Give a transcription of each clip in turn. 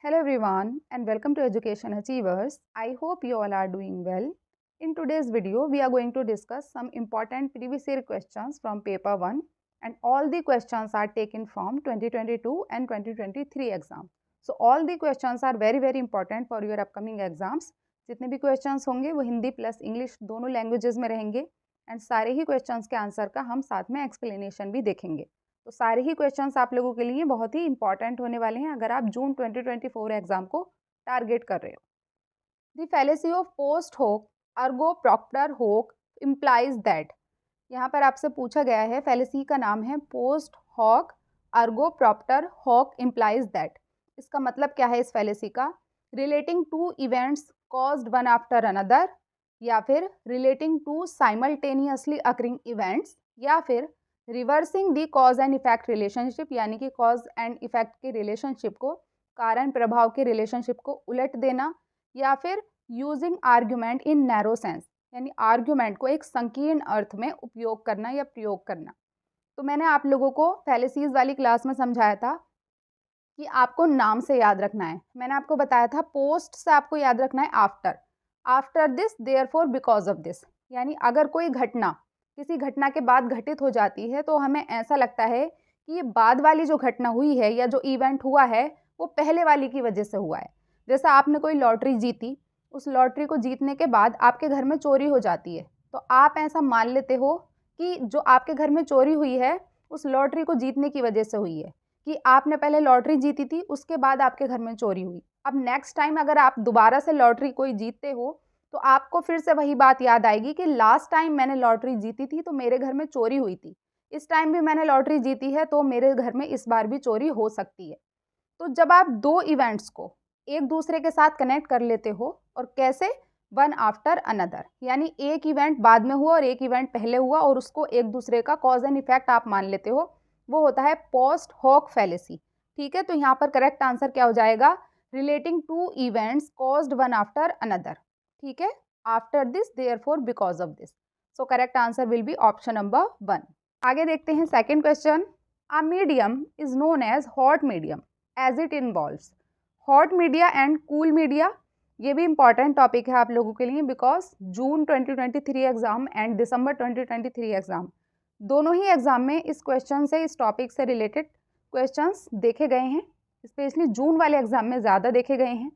Hello everyone and welcome to Education Achievers. I hope you all are doing well. In today's video, we are going to discuss some important previous year questions from paper 1 and all the questions are taken from 2022 and 2023 exam. So all the questions are very important for your upcoming exams. जितने भी questions होंगे वो Hindi plus English दोनों languages में रहेंगे and सारे ही questions के answer का हम साथ में एक्सप्लेनेशन भी देखेंगे। तो सारे ही क्वेश्चंस आप लोगों के लिए बहुत ही इंपॉर्टेंट होने वाले हैं अगर आप जून 2024 एग्जाम को टारगेट कर रहे हो। द फैलेसी ऑफ पोस्ट होक अर्गो प्रॉक्टर होक इम्प्लाइज दैट। यहाँ पर आपसे पूछा गया है, फैलेसी का नाम है post hoc ergo propter hoc implies that. इसका मतलब क्या है इस फैलेसी का? Relating to events caused one after another, या फिर relating to simultaneously occurring events, या फिर reversing the cause and effect relationship, यानी कि कॉज एंड इफेक्ट के रिलेशनशिप को, कारण प्रभाव के रिलेशनशिप को उलट देना, या फिर using argument in narrow sense, यानी आर्ग्यूमेंट को एक संकीर्ण अर्थ में उपयोग करना या प्रयोग करना। तो मैंने आप लोगों को फैलेसीज वाली क्लास में समझाया था कि आपको नाम से याद रखना है। मैंने आपको बताया था पोस्ट से आपको याद रखना है after, after this therefore because of this, यानी अगर कोई घटना किसी घटना के बाद घटित हो जाती है तो हमें ऐसा लगता है कि ये बाद वाली जो घटना हुई है या जो इवेंट हुआ है वो पहले वाली की वजह से हुआ है। जैसा आपने कोई लॉटरी जीती, उस लॉटरी को जीतने के बाद आपके घर में चोरी हो जाती है, तो आप ऐसा मान लेते हो कि जो आपके घर में चोरी हुई है उस लॉटरी को जीतने की वजह से हुई है, कि आपने पहले लॉटरी जीती थी उसके बाद आपके घर में चोरी हुई। अब नेक्स्ट टाइम अगर आप दोबारा से लॉटरी कोई जीतते हो तो आपको फिर से वही बात याद आएगी कि लास्ट टाइम मैंने लॉटरी जीती थी तो मेरे घर में चोरी हुई थी, इस टाइम भी मैंने लॉटरी जीती है तो मेरे घर में इस बार भी चोरी हो सकती है। तो जब आप दो इवेंट्स को एक दूसरे के साथ कनेक्ट कर लेते हो, और कैसे? वन आफ्टर अनदर, यानी एक इवेंट बाद में हुआ और एक इवेंट पहले हुआ और उसको एक दूसरे का कॉज एंड इफेक्ट आप मान लेते हो, वो होता है पोस्ट हॉक फैलेसी। ठीक है, तो यहाँ पर करेक्ट आंसर क्या हो जाएगा? Relating to events caused one after another. ठीक है, after this therefore because of this. So correct answer will be option number 1। आगे देखते हैं second question. A medium is known as hot medium as it involves hot media and cool media. ये भी important topic है आप लोगों के लिए because June 2023 exam and December 2023 exam दोनों ही एग्जाम में इस क्वेश्चन से, इस टॉपिक से रिलेटेड क्वेश्चंस देखे गए हैं, स्पेशली जून वाले एग्जाम में ज़्यादा देखे गए हैं।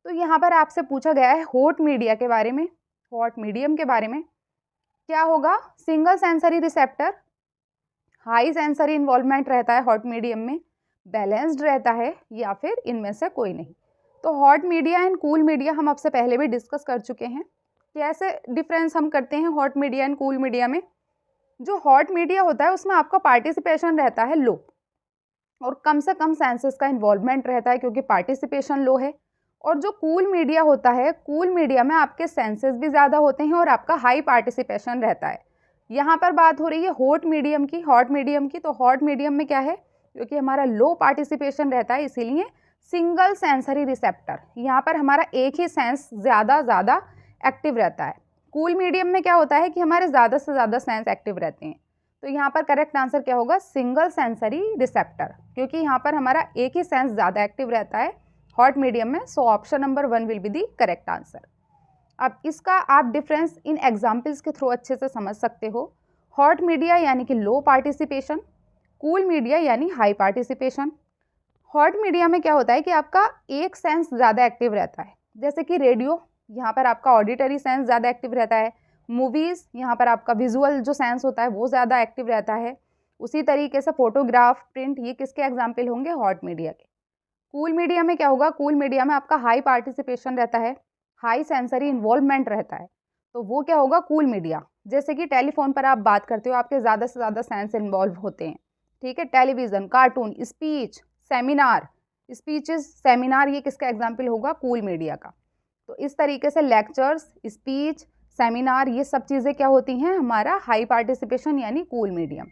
तो यहाँ पर आपसे पूछा गया है हॉट मीडिया के बारे में, हॉट मीडियम के बारे में। क्या होगा? Single sensory receptor, high sensory involvement रहता है हॉट मीडियम में, बैलेंस्ड रहता है, या फिर इनमें से कोई नहीं। तो hot media and cool media हम आपसे पहले भी डिस्कस कर चुके हैं। कैसे डिफरेंस हम करते हैं hot media and cool media में? जो हॉट मीडिया होता है उसमें आपका पार्टिसिपेशन रहता है लो, और कम से कम सेंसेस का इन्वॉल्वमेंट रहता है क्योंकि पार्टिसिपेशन लो है। और जो कूल मीडिया होता है, कूल मीडिया में आपके सेंसेस भी ज़्यादा होते हैं और आपका हाई पार्टिसिपेशन रहता है। यहाँ पर बात हो रही है हॉट मीडियम की, हॉट मीडियम की। तो हॉट मीडियम में क्या है? क्योंकि हमारा लो पार्टिसिपेशन रहता है इसीलिए सिंगल सेंसरी रिसेप्टर, यहाँ पर हमारा एक ही सेंस ज़्यादा एक्टिव रहता है। कूल मीडियम में क्या होता है कि हमारे ज़्यादा से ज़्यादा सेंस एक्टिव रहते हैं। तो यहाँ पर करेक्ट आंसर क्या होगा? सिंगल सेंसरी रिसेप्टर, क्योंकि यहाँ पर हमारा एक ही सेंस ज़्यादा एक्टिव रहता है हॉट मीडियम में। So option number 1 will be the correct answer. अब इसका आप डिफरेंस इन एग्जाम्पल्स के थ्रू अच्छे से समझ सकते हो। हॉट मीडिया यानी कि लो पार्टिसिपेशन, कूल मीडिया यानी हाई पार्टिसिपेशन। हॉट मीडिया में क्या होता है कि आपका एक सेंस ज़्यादा एक्टिव रहता है, जैसे कि रेडियो, यहाँ पर आपका ऑडिटरी सेंस ज़्यादा एक्टिव रहता है। मूवीज़, यहाँ पर आपका विजुअल जो सेंस होता है वो ज़्यादा एक्टिव रहता है। उसी तरीके से फोटोग्राफ, प्रिंट, ये किसके एग्जाम्पल होंगे? हॉट मीडिया के। कूल मीडिया में क्या होगा? कूल मीडिया में आपका हाई पार्टिसिपेशन रहता है, हाई सेंसरी इन्वॉल्वमेंट रहता है, तो वो क्या होगा? Cool media. जैसे कि टेलीफोन पर आप बात करते हो, आपके ज़्यादा से ज़्यादा सेंस इन्वॉल्व होते हैं। ठीक है, television, cartoon, speech, seminar, speeches, seminar, ये किसका एग्जाम्पल होगा? कूल मीडिया का। तो इस तरीके से लेक्चर्स, स्पीच, सेमिनार, ये सब चीज़ें क्या होती हैं? हमारा हाई पार्टिसिपेशन यानी कूल मीडियम।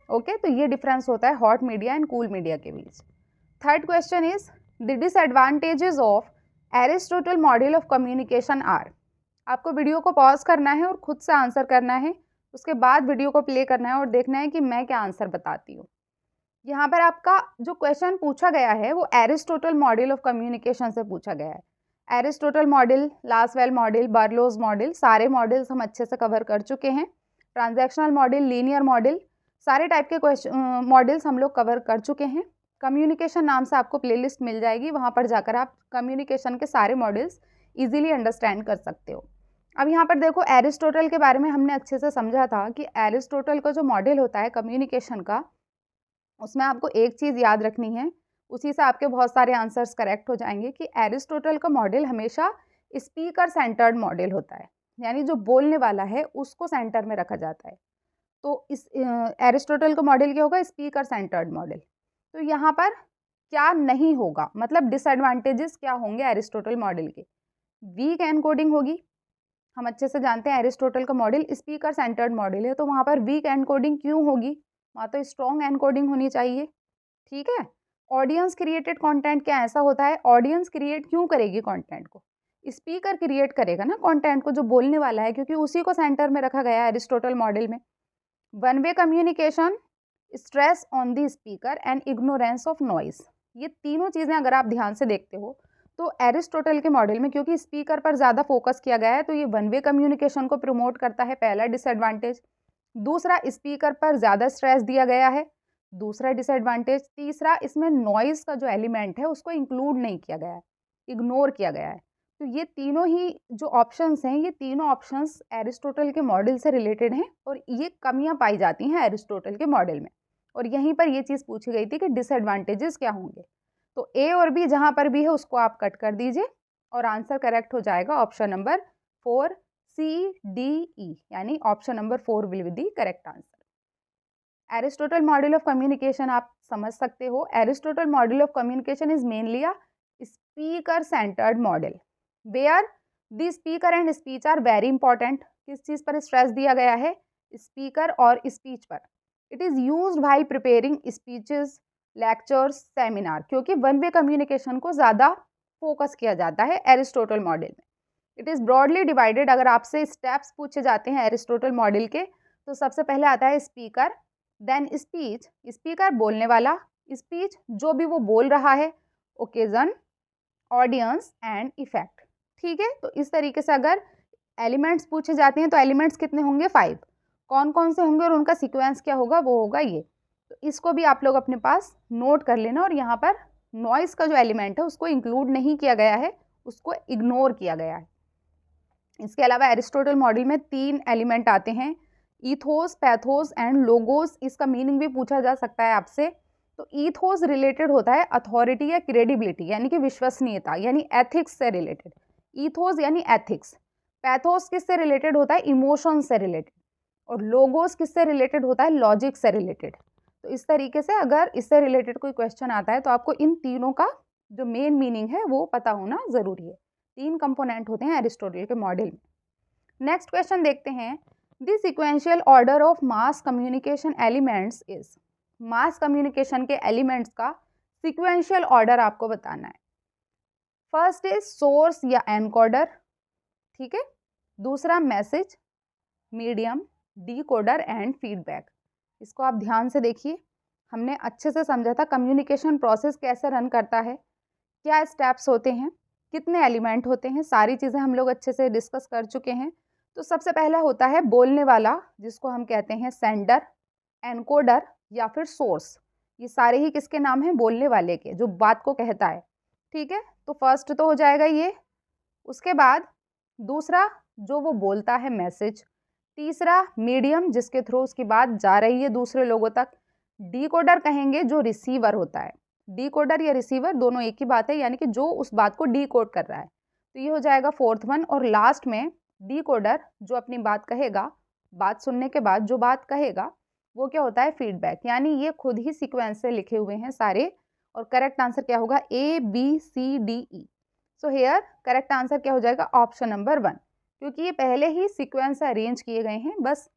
ओके, तो ये डिफरेंस होता है hot media and cool media के बीच। Third question is the disadvantages of Aristotle model of communication are. आपको वीडियो को पॉज करना है और खुद से आंसर करना है, उसके बाद वीडियो को प्ले करना है और देखना है कि मैं क्या आंसर बताती हूँ। यहाँ पर आपका जो क्वेश्चन पूछा गया है वो एरिस्टोटल मॉडल ऑफ कम्युनिकेशन से पूछा गया है। Aristotle model, Lasswell model, Berlo's model, सारे मॉडल्स हम अच्छे से कवर कर चुके हैं। ट्रांजैक्शनल मॉडल, लीनियर मॉडल, सारे टाइप के क्वेश्चन मॉडल्स हम लोग कवर कर चुके हैं। कम्युनिकेशन नाम से आपको प्लेलिस्ट मिल जाएगी, वहाँ पर जाकर आप कम्युनिकेशन के सारे मॉडल्स ईजिली अंडरस्टैंड कर सकते हो। अब यहाँ पर देखो, एरिस्टोटल के बारे में हमने अच्छे से समझा था कि एरिस्टोटल का जो मॉडल होता है कम्युनिकेशन का, उसमें आपको एक चीज़ याद रखनी है, उसी से आपके बहुत सारे आंसर्स करेक्ट हो जाएंगे, कि एरिस्टोटल का मॉडल हमेशा स्पीकर सेंटर्ड मॉडल होता है, यानी जो बोलने वाला है उसको सेंटर में रखा जाता है। तो इस एरिस्टोटल का मॉडल क्या होगा? Speaker centred model. तो यहाँ पर क्या नहीं होगा, मतलब डिसएडवांटेजेस क्या होंगे एरिस्टोटल मॉडल के? वीक एनकोडिंग होगी। हम अच्छे से जानते हैं एरिस्टोटल का मॉडल स्पीकर सेंटर्ड मॉडल है, तो वहाँ पर वीक एनकोडिंग क्यों होगी? वहाँ तो स्ट्रॉन्ग एनकोडिंग होनी चाहिए। ठीक है। ऑडियंस क्रिएटेड कंटेंट, क्या ऐसा होता है ऑडियंस क्रिएट क्यों करेगी कंटेंट को? स्पीकर क्रिएट करेगा ना कंटेंट को, जो बोलने वाला है, क्योंकि उसी को सेंटर में रखा गया है एरिस्टोटल मॉडल में। One way communication, stress on the speaker and ignorance of noise, ये तीनों चीज़ें अगर आप ध्यान से देखते हो तो एरिस्टोटल के मॉडल में क्योंकि स्पीकर पर ज़्यादा फोकस किया गया है, तो ये वन वे कम्युनिकेशन को प्रमोट करता है, पहला डिसएडवांटेज। दूसरा, स्पीकर पर ज़्यादा स्ट्रेस दिया गया है, दूसरा डिसएडवांटेज। तीसरा, इसमें नॉइज़ का जो एलिमेंट है उसको इंक्लूड नहीं किया गया है, इग्नोर किया गया है। तो ये तीनों ही जो ऑप्शंस हैं, ये तीनों ऑप्शंस एरिस्टोटल के मॉडल से रिलेटेड हैं और ये कमियां पाई जाती हैं एरिस्टोटल के मॉडल में। और यहीं पर ये चीज़ पूछी गई थी कि डिसएडवांटेजेस क्या होंगे। तो ए और बी जहाँ पर भी है उसको आप कट कर दीजिए और आंसर करेक्ट हो जाएगा option number 4, C D E, यानी option number 4 will be the correct answer. Aristotle model of communication आप समझ सकते हो। Aristotle model of communication is mainly a speaker centred model where the speaker and speech are very important. किस चीज़ पर stress दिया गया है? स्पीकर और स्पीच पर। It is used while preparing speeches, lectures, seminar, क्योंकि वन वे कम्युनिकेशन को ज़्यादा फोकस किया जाता है एरिस्टोटल मॉडल में। इट इज़ ब्रॉडली डिवाइडेड, अगर आपसे स्टेप्स पूछे जाते हैं एरिस्टोटल मॉडल के, तो सबसे पहले आता है स्पीकर, देन स्पीच, स्पीकर बोलने वाला, स्पीच जो भी वो बोल रहा है, ओकेजन, ऑडियंस एंड इफेक्ट। ठीक है। तो इस तरीके से अगर एलिमेंट्स पूछे जाते हैं तो एलिमेंट्स कितने होंगे? 5। कौन कौन से होंगे और उनका सीक्वेंस क्या होगा? वो होगा ये। तो इसको भी आप लोग अपने पास नोट कर लेना। और यहाँ पर नॉइस का जो एलिमेंट है उसको इंक्लूड नहीं किया गया है, उसको इग्नोर किया गया है। इसके अलावा एरिस्टोटल मॉडल में 3 एलिमेंट आते हैं, ईथोस, पैथोस एंड लोगोस। इसका मीनिंग भी पूछा जा सकता है आपसे। तो ईथोस रिलेटेड होता है अथॉरिटी या क्रेडिबिलिटी, यानी कि विश्वसनीयता, यानी एथिक्स से रिलेटेड। ईथोस यानी एथिक्स। पैथोस किससे रिलेटेड होता है? इमोशंस से रिलेटेड। और लोगोस किससे रिलेटेड होता है? लॉजिक से रिलेटेड। तो इस तरीके से अगर इससे रिलेटेड कोई क्वेश्चन आता है तो आपको इन तीनों का जो मेन मीनिंग है वो पता होना ज़रूरी है। 3 कंपोनेंट होते हैं एरिस्टोटल के मॉडल में। नेक्स्ट क्वेश्चन देखते हैं। The sequential order of mass communication elements is. Mass communication के एलिमेंट्स का सीक्वेंशियल ऑर्डर आपको बताना है। फर्स्ट इज सोर्स या एनकोडर, ठीक है। दूसरा message, medium, decoder and feedback. इसको आप ध्यान से देखिए, हमने अच्छे से समझा था कम्युनिकेशन प्रोसेस कैसे रन करता है, क्या स्टेप्स होते हैं, कितने एलिमेंट होते हैं, सारी चीज़ें हम लोग अच्छे से डिस्कस कर चुके हैं। तो सबसे पहला होता है बोलने वाला, जिसको हम कहते हैं सेंडर, एनकोडर या फिर सोर्स। ये सारे ही किसके नाम हैं? बोलने वाले के, जो बात को कहता है। ठीक है। तो फर्स्ट तो हो जाएगा ये। उसके बाद दूसरा जो वो बोलता है, मैसेज। तीसरा मीडियम, जिसके थ्रू उसकी बात जा रही है दूसरे लोगों तक। डीकोडर कहेंगे जो रिसीवर होता है। डीकोडर या रिसीवर दोनों एक ही बात है, यानी कि जो उस बात को डीकोड कर रहा है। तो ये हो जाएगा फोर्थ वन। और लास्ट में डीकोडर जो अपनी बात कहेगा, बात सुनने के बाद जो बात कहेगा वो क्या होता है? फीडबैक। यानी ये खुद ही सीक्वेंस से लिखे हुए हैं सारे। और करेक्ट आंसर क्या होगा? A B C D E. So here correct answer क्या हो जाएगा? ऑप्शन नंबर 1, क्योंकि ये पहले ही सीक्वेंस से अरेंज किए गए हैं। बस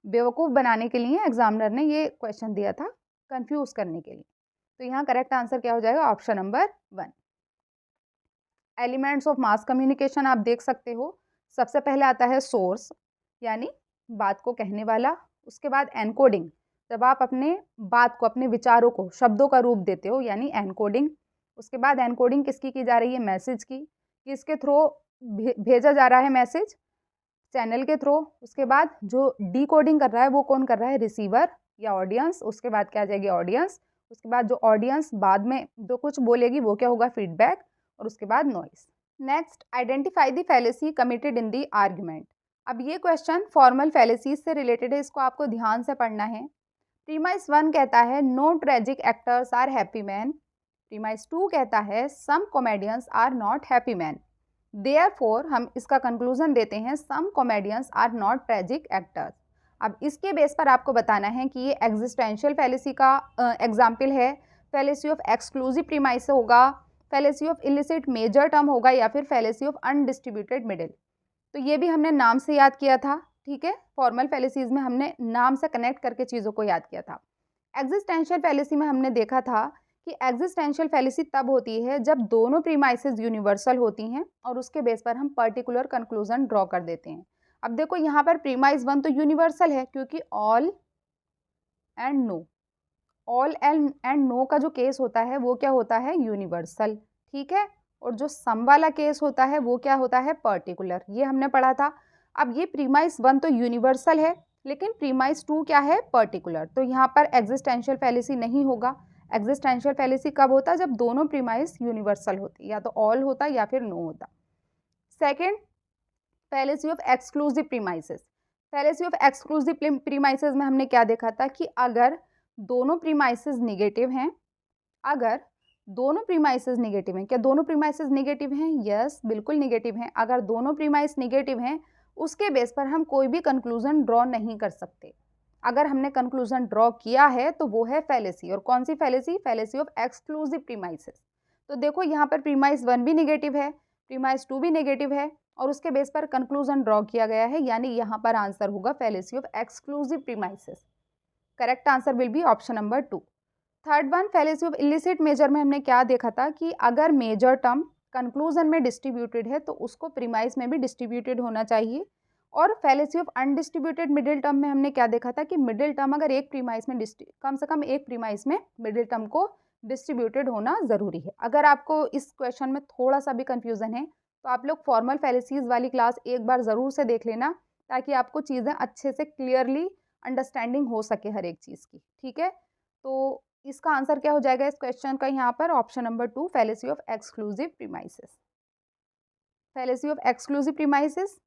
बेवकूफ़ बनाने के लिए एग्जामिनर ने ये क्वेश्चन दिया था, कंफ्यूज करने के लिए। तो यहाँ करेक्ट आंसर क्या हो जाएगा? Option number 1। Elements of mass communication आप देख सकते हो। सबसे पहले आता है सोर्स, यानी बात को कहने वाला। उसके बाद एनकोडिंग, जब आप अपने बात को, अपने विचारों को शब्दों का रूप देते हो, यानी एनकोडिंग। उसके बाद एनकोडिंग किसकी की जा रही है? मैसेज की। किसके थ्रू भेजा जा रहा है मैसेज? चैनल के थ्रू। उसके बाद जो डिकोडिंग कर रहा है वो कौन कर रहा है? रिसीवर या ऑडियंस। उसके बाद क्या आ जाएगी? ऑडियंस। उसके बाद जो ऑडियंस बाद में जो कुछ बोलेगी वो क्या होगा? फीडबैक। और उसके बाद noise. Next, identify the fallacy committed in the argument. अब ये क्वेश्चन फॉर्मल फैलेसीज से रिलेटेड है, इसको आपको ध्यान से पढ़ना है। प्रीमाइस 1 कहता है no tragic actors are happy man. Premise 2 कहता है some comedians are not happy man. Therefore हम इसका कंक्लूजन देते हैं some comedians are not tragic actors. अब इसके बेस पर आपको बताना है कि ये एग्जिस्टेंशियल फैलेसी का एग्जाम्पल है, फैलेसी ऑफ एक्सक्लूसिव प्रीमाइस होगा, fallacy of illicit major term होगा, या फिर फैलेसी ऑफ अनडिस्ट्रीब्यूटेड मिडिल। तो ये भी हमने नाम से याद किया था, ठीक है। फॉर्मल फैलेसीज में हमने नाम से कनेक्ट करके चीज़ों को याद किया था। एग्जिस्टेंशियल फैलेसी में हमने देखा था कि एग्जिस्टेंशियल फैलेसी तब होती है जब दोनों प्रीमाइसेस यूनिवर्सल होती हैं और उसके बेस पर हम पर्टिकुलर कंक्लूजन ड्रॉ कर देते हैं। अब देखो यहाँ पर प्रीमाइस 1 तो यूनिवर्सल है, क्योंकि all and no, all and no का जो केस होता है वो क्या होता है? यूनिवर्सल, ठीक है। और जो सम वाला केस होता है वो क्या होता है? पर्टिकुलर। ये हमने पढ़ा था। अब ये प्रीमाइस 1 तो यूनिवर्सल है, लेकिन प्रीमाइस 2 क्या है? पर्टिकुलर। तो यहाँ पर एग्जिस्टेंशियल फैलेसी नहीं होगा। एग्जिस्टेंशियल फैलेसी कब होता है? जब दोनों प्रीमाइस यूनिवर्सल होती, या तो ऑल होता या फिर नो होता। Second, fallacy of exclusive premises. Fallacy of exclusive premises में हमने क्या देखा था कि अगर दोनों प्रीमाइसेस निगेटिव हैं, अगर दोनों प्रीमाइसेस निगेटिव हैं, क्या दोनों प्रीमाइसेस निगेटिव हैं? यस, बिल्कुल निगेटिव हैं। अगर दोनों प्रीमाइस निगेटिव हैं, उसके बेस पर हम कोई भी कंक्लूजन ड्रॉ नहीं कर सकते। अगर हमने कंक्लूजन ड्रॉ किया है तो वो है फैलेसी। और कौन सी fallacy? Fallacy of exclusive premises. तो देखो यहाँ पर प्रीमाइस 1 भी निगेटिव है, प्रीमाइस 2 भी निगेटिव है, और उसके बेस पर कंक्लूजन ड्रॉ किया गया है, यानी यहाँ पर आंसर होगा fallacy of exclusive premises. Correct answer will be option number 2। Third one, fallacy of illicit major में हमने क्या देखा था कि अगर मेजर टर्म कंक्लूजन में डिस्ट्रीब्यूटेड है तो उसको प्रीमाइस में भी डिस्ट्रीब्यूटेड होना चाहिए। और fallacy of undistributed middle term में हमने क्या देखा था कि मिडिल टर्म अगर एक प्रीमाइस में कम से कम एक प्रीमाइस में मिडिल टर्म को डिस्ट्रीब्यूटेड होना ज़रूरी है। अगर आपको इस क्वेश्चन में थोड़ा सा भी कन्फ्यूज़न है तो आप लोग फॉर्मल फैलेसीज वाली क्लास एक बार ज़रूर से देख लेना, ताकि आपको चीज़ें अच्छे से क्लियरली अंडरस्टैंडिंग हो सके हर एक चीज़ की, ठीक है। तो इसका आंसर क्या हो जाएगा इस क्वेश्चन का? यहाँ पर option number 2, fallacy of exclusive premises. Fallacy of exclusive premises,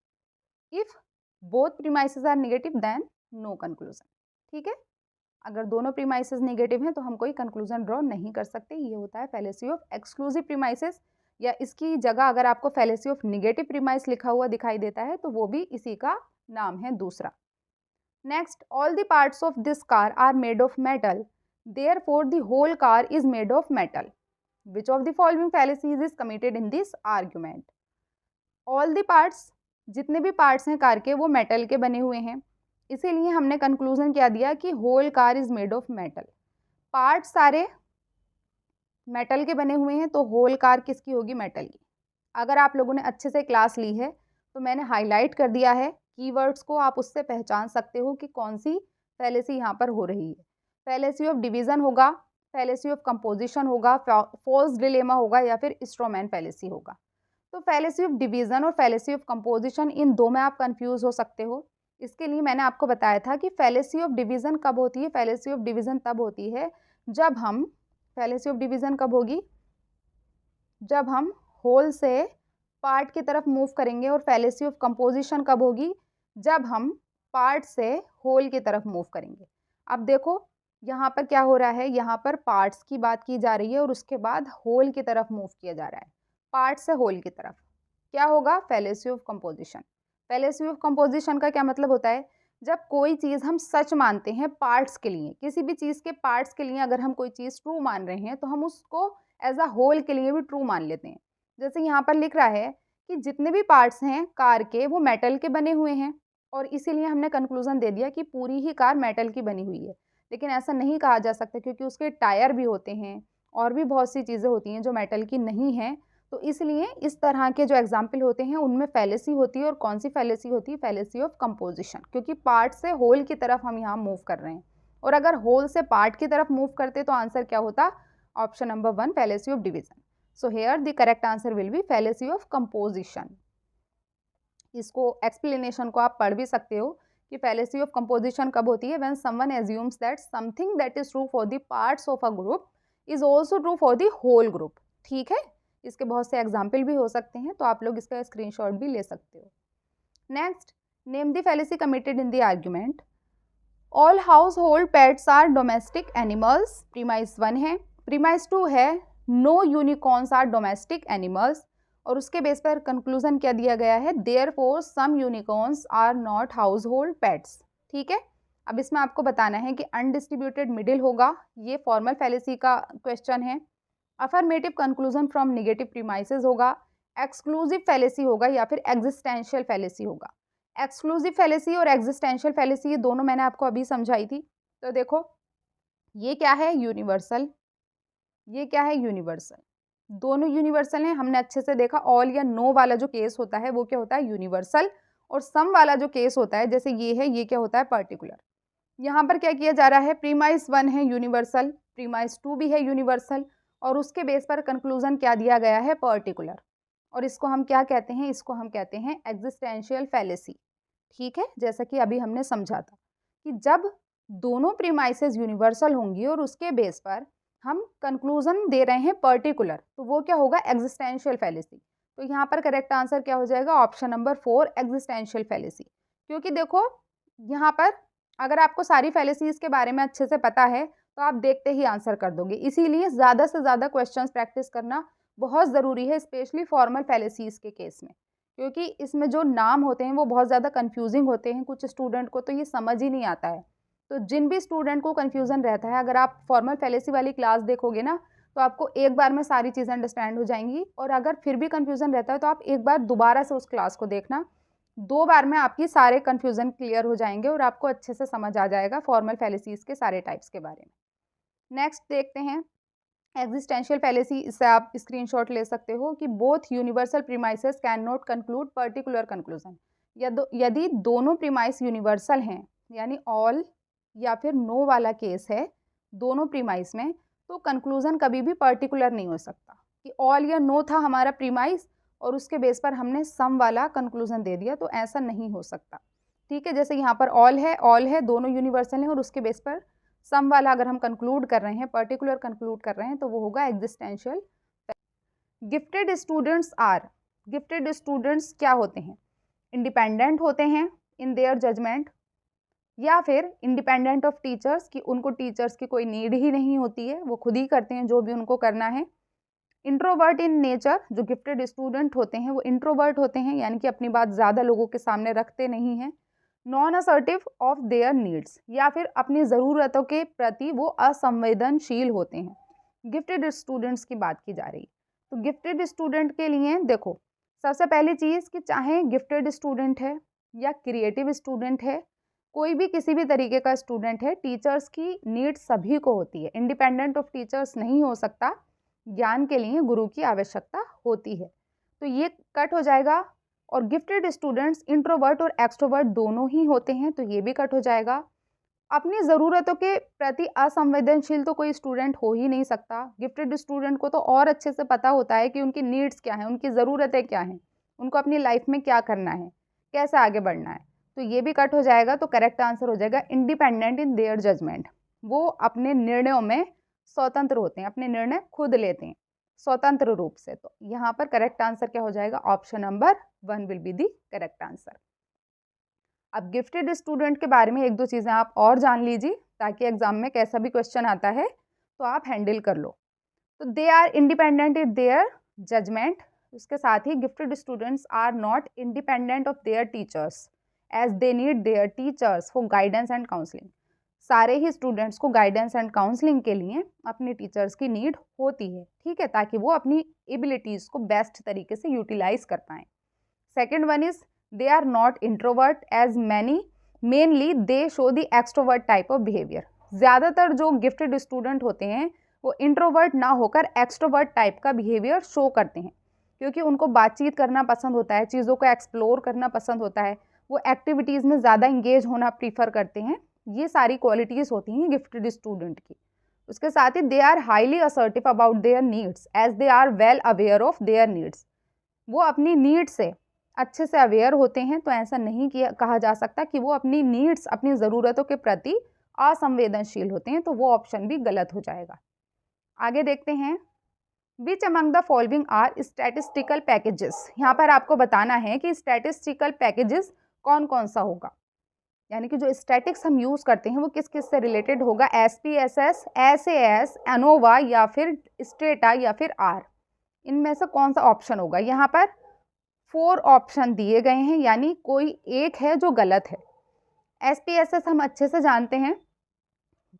if both premises are negative then no conclusion, ठीक है। अगर दोनों प्रीमाइसेस नेगेटिव हैं तो हम कोई कंक्लूजन ड्रॉ नहीं कर सकते। ये होता है फैलेसी ऑफ एक्सक्लूसिव प्रीमाइसेस, या इसकी जगह अगर आपको फैलेसी ऑफ नेगेटिव प्रीमाइस लिखा हुआ दिखाई देता है तो वो भी इसी का नाम है दूसरा। Next, all the parts of this car are made of metal, therefore the whole car is made of metal. Which of the following fallacies is committed in this argument? All the parts, जितने भी parts हैं car के वो metal के बने हुए हैं, इसीलिए हमने कंक्लूजन क्या दिया कि whole car is made of metal. Part सारे मेटल के बने हुए हैं तो होल कार किसकी होगी? मेटल की। अगर आप लोगों ने अच्छे से क्लास ली है तो मैंने हाईलाइट कर दिया है कीवर्ड्स को, आप उससे पहचान सकते हो कि कौन सी फैलेसी यहाँ पर हो रही है। फैलेसी ऑफ डिवीज़न होगा, फैलेसी ऑफ कंपोजिशन होगा, फॉल्स डिलेमा होगा, या फिर स्ट्रोमैन फैलेसी होगा। तो फैलेसी ऑफ डिवीज़न और फैलेसी ऑफ कंपोजिशन, इन दो में आप कंफ्यूज हो सकते हो। इसके लिए मैंने आपको बताया था कि फैलेसी ऑफ डिवीज़न कब होती है? फैलेसी ऑफ डिवीज़न तब होती है जब हम, फैलेसी ऑफ डिवीज़न कब होगी? जब हम होल से पार्ट की तरफ मूव करेंगे। और फैलेसी ऑफ कंपोजिशन कब होगी? जब हम पार्ट से होल की तरफ मूव करेंगे। अब देखो यहाँ पर क्या हो रहा है, यहाँ पर पार्ट्स की बात की जा रही है और उसके बाद होल की तरफ मूव किया जा रहा है। पार्ट से होल की तरफ क्या होगा? Fallacy of composition. Fallacy of composition का क्या मतलब होता है? जब कोई चीज़ हम सच मानते हैं पार्ट्स के लिए, किसी भी चीज़ के पार्ट्स के लिए अगर हम कोई चीज़ ट्रू मान रहे हैं तो हम उसको एज अ होल के लिए भी ट्रू मान लेते हैं। जैसे यहाँ पर लिख रहा है कि जितने भी पार्ट्स हैं कार के वो मेटल के बने हुए हैं, और इसीलिए हमने कंक्लूजन दे दिया कि पूरी ही कार मेटल की बनी हुई है। लेकिन ऐसा नहीं कहा जा सकता, क्योंकि उसके टायर भी होते हैं और भी बहुत सी चीज़ें होती हैं जो मेटल की नहीं हैं। तो इसलिए इस तरह के जो एग्जाम्पल होते हैं उनमें फैलेसी होती है। और कौन सी फैलेसी होती है? फैलेसी ऑफ कंपोजिशन, क्योंकि पार्ट से होल की तरफ हम यहाँ मूव कर रहे हैं। और अगर होल से पार्ट की तरफ मूव करते तो आंसर क्या होता, option number 1 fallacy of division. So here the correct answer will B fallacy of composition. इसको एक्सप्लेनेशन को आप पढ़ भी सकते हो कि फैलेसी ऑफ कंपोजिशन कब होती है, when someone assumes that something that is true for the parts of a group is also true for the whole group. ठीक है, इसके बहुत से एग्जाम्पल भी हो सकते हैं, तो आप लोग इसका स्क्रीनशॉट भी ले सकते हो। Next, name the fallacy committed in the argument. All household pets are domestic animals, premise 1 है। प्रीमाइस 2 है no unicorns are domestic animals, और उसके बेस पर कंक्लूजन क्या दिया गया है, therefore some unicorns are not household pets. ठीक है, अब इसमें आपको बताना है कि अनडिस्ट्रीब्यूटेड मिडिल होगा, ये फॉर्मल फैलेसी का क्वेश्चन है। Affirmative conclusion from negative premises होगा, एक्सक्लूसिव फैलेसी होगा या फिर एग्जिस्टेंशियल फैलेसी होगा। एक्सक्लूसिव फैलेसी और एग्जिस्टेंशियल फैलेसी ये दोनों मैंने आपको अभी समझाई थी। तो देखो, ये क्या है, यूनिवर्सल, ये क्या है, यूनिवर्सल, दोनों यूनिवर्सल हैं। हमने अच्छे से देखा, ऑल या नो वाला जो केस होता है वो क्या होता है, यूनिवर्सल, और सम वाला जो केस होता है जैसे ये है, ये क्या होता है, पर्टिकुलर। यहाँ पर क्या किया जा रहा है, प्रीमाइस 1 है यूनिवर्सल, प्रीमाइस 2 भी है यूनिवर्सल, और उसके बेस पर कंक्लूजन क्या दिया गया है, पर्टिकुलर, और इसको हम क्या कहते हैं, इसको हम कहते हैं एग्जिस्टेंशियल फैलेसी। ठीक है, जैसा कि अभी हमने समझा था कि जब दोनों प्रीमाइसेस यूनिवर्सल होंगी और उसके बेस पर हम कंक्लूजन दे रहे हैं पर्टिकुलर, तो वो क्या होगा, एग्जिस्टेंशियल फैलेसी। तो यहाँ पर करेक्ट आंसर क्या हो जाएगा, ऑप्शन नंबर 4 एग्जिस्टेंशियल फैलेसी। क्योंकि देखो, यहाँ पर अगर आपको सारी फैलेसीज के बारे में अच्छे से पता है तो आप देखते ही आंसर कर दोगे, इसीलिए ज़्यादा से ज़्यादा क्वेश्चंस प्रैक्टिस करना बहुत ज़रूरी है, स्पेशली फॉर्मल फैलेसीज के केस में, क्योंकि इसमें जो नाम होते हैं वो बहुत ज़्यादा कंफ्यूजिंग होते हैं, कुछ स्टूडेंट को तो ये समझ ही नहीं आता है। तो जिन भी स्टूडेंट को कन्फ्यूज़न रहता है, अगर आप फॉर्मल फैलेसी वाली क्लास देखोगे ना, तो आपको एक बार में सारी चीज़ें अंडरस्टैंड हो जाएंगी, और अगर फिर भी कन्फ्यूज़न रहता है तो आप एक बार दोबारा से उस क्लास को देखना, 2 बार में आपकी सारे कन्फ्यूज़न क्लियर हो जाएंगे और आपको अच्छे से समझ आ जाएगा फॉर्मल फैलेसीज के सारे टाइप्स के बारे में। नेक्स्ट देखते हैं एग्जिस्टेंशियल फैलेसी। इससे आप स्क्रीनशॉट ले सकते हो कि both universal premises can not conclude particular conclusion. यदि दोनों प्रीमाइस यूनिवर्सल हैं, यानी ऑल या फिर नो वाला केस है दोनों प्रीमाइस में, तो कंक्लूजन कभी भी पर्टिकुलर नहीं हो सकता कि ऑल या नो था हमारा प्रीमाइस और उसके बेस पर हमने सम वाला कंक्लूजन दे दिया, तो ऐसा नहीं हो सकता। ठीक है, जैसे यहाँ पर ऑल है, दोनों यूनिवर्सल हैं और उसके बेस पर सम वाला अगर हम कंक्लूड कर रहे हैं, पर्टिकुलर कंक्लूड कर रहे हैं, तो वो होगा existential. Gifted students are, gifted students क्या होते हैं, इंडिपेंडेंट होते हैं इन देयर जजमेंट, या फिर इंडिपेंडेंट ऑफ टीचर्स, कि उनको टीचर्स की कोई नीड ही नहीं होती है, वो खुद ही करते हैं जो भी उनको करना है। इंट्रोवर्ट इन नेचर, जो गिफ्टेड स्टूडेंट होते हैं वो इंट्रोवर्ट होते हैं, यानी कि अपनी बात ज़्यादा लोगों के सामने रखते नहीं हैं। Non assertive of their needs, या फिर अपनी ज़रूरतों के प्रति वो असंवेदनशील होते हैं। गिफ्टेड स्टूडेंट्स की बात की जा रही है, तो गिफ्टेड स्टूडेंट के लिए देखो, सबसे पहली चीज़ कि चाहे गिफ्टेड स्टूडेंट है या क्रिएटिव स्टूडेंट है, कोई भी किसी भी तरीके का स्टूडेंट है, टीचर्स की नीड सभी को होती है, इंडिपेंडेंट ऑफ टीचर्स नहीं हो सकता, ज्ञान के लिए गुरु की आवश्यकता होती है, तो ये कट हो जाएगा। और गिफ्टेड स्टूडेंट्स इंट्रोवर्ट और एक्सट्रोवर्ट दोनों ही होते हैं, तो ये भी कट हो जाएगा। अपनी ज़रूरतों के प्रति असंवेदनशील तो कोई स्टूडेंट हो ही नहीं सकता, गिफ्टेड स्टूडेंट को तो और अच्छे से पता होता है कि उनकी नीड्स क्या हैं, उनकी ज़रूरतें क्या हैं, उनको अपनी लाइफ में क्या करना है, कैसे आगे बढ़ना है, तो ये भी कट हो जाएगा। तो करेक्ट आंसर हो जाएगा इंडिपेंडेंट इन देयर जजमेंट, वो अपने निर्णयों में स्वतंत्र होते हैं, अपने निर्णय खुद लेते हैं स्वतंत्र रूप से। तो यहाँ पर करेक्ट आंसर क्या हो जाएगा, option number 1 will be the correct answer. अब गिफ्टेड स्टूडेंट के बारे में 1-2 चीज़ें आप और जान लीजिए, ताकि एग्जाम में कैसा भी क्वेश्चन आता है तो आप हैंडल कर लो। तो they are independent in their judgement, उसके साथ ही gifted students are not independent of their teachers as they need their teachers for guidance and counselling. सारे ही स्टूडेंट्स को गाइडेंस एंड काउंसलिंग के लिए अपने टीचर्स की नीड होती है, ठीक है, ताकि वो अपनी एबिलिटीज़ को बेस्ट तरीके से यूटिलाइज कर पाएँ। Second one is they are not introvert as mainly they show the extrovert type of behaviour. ज़्यादातर जो गिफ्टेड स्टूडेंट होते हैं वो इंट्रोवर्ट ना होकर एक्सट्रोवर्ट टाइप का बिहेवियर शो करते हैं, क्योंकि उनको बातचीत करना पसंद होता है, चीज़ों को एक्सप्लोर करना पसंद होता है, वो एक्टिविटीज़ में ज़्यादा इंगेज होना प्रीफर करते हैं, ये सारी क्वालिटीज़ होती हैं गिफ्टेड स्टूडेंट की। उसके साथ ही they are highly assertive about their needs as they are well aware of their needs. वो अपनी नीड्स से अच्छे से अवेयर होते हैं, तो ऐसा नहीं कहा जा सकता कि वो अपनी नीड्स, अपनी ज़रूरतों के प्रति असंवेदनशील होते हैं, तो वो ऑप्शन भी गलत हो जाएगा। आगे देखते हैं, which among the following are statistical packages. यहाँ पर आपको बताना है कि स्टैटिस्टिकल पैकेजेस कौन कौन सा होगा, यानी कि जो स्टैटिक्स हम यूज़ करते हैं वो किस किस से रिलेटेड होगा, SPSS, SAS, एनोवा या फिर स्टेटा या फिर आर, इनमें से कौन सा ऑप्शन होगा। यहाँ पर 4 ऑप्शन दिए गए हैं, यानी कोई एक है जो गलत है। SPSS हम अच्छे से जानते हैं,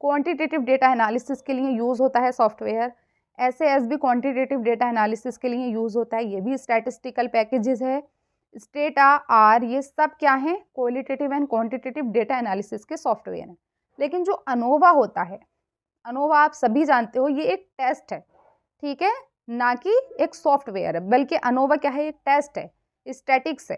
क्वांटिटेटिव डेटा एनालिसिस के लिए यूज़ होता है सॉफ्टवेयर। SAS भी क्वांटिटेटिव डेटा एनालिसिस के लिए यूज़ होता है, ये भी स्टैटिस्टिकल पैकेजेस है। स्टेटा, आर, ये सब क्या हैं, qualitative and quantitative data analysis के सॉफ्टवेयर हैं। लेकिन जो अनोवा होता है, अनोवा आप सभी जानते हो, ये एक टेस्ट है, ठीक है, ना कि एक सॉफ्टवेयर है, बल्कि अनोवा क्या है, एक टेस्ट है, स्टैटिक्स है।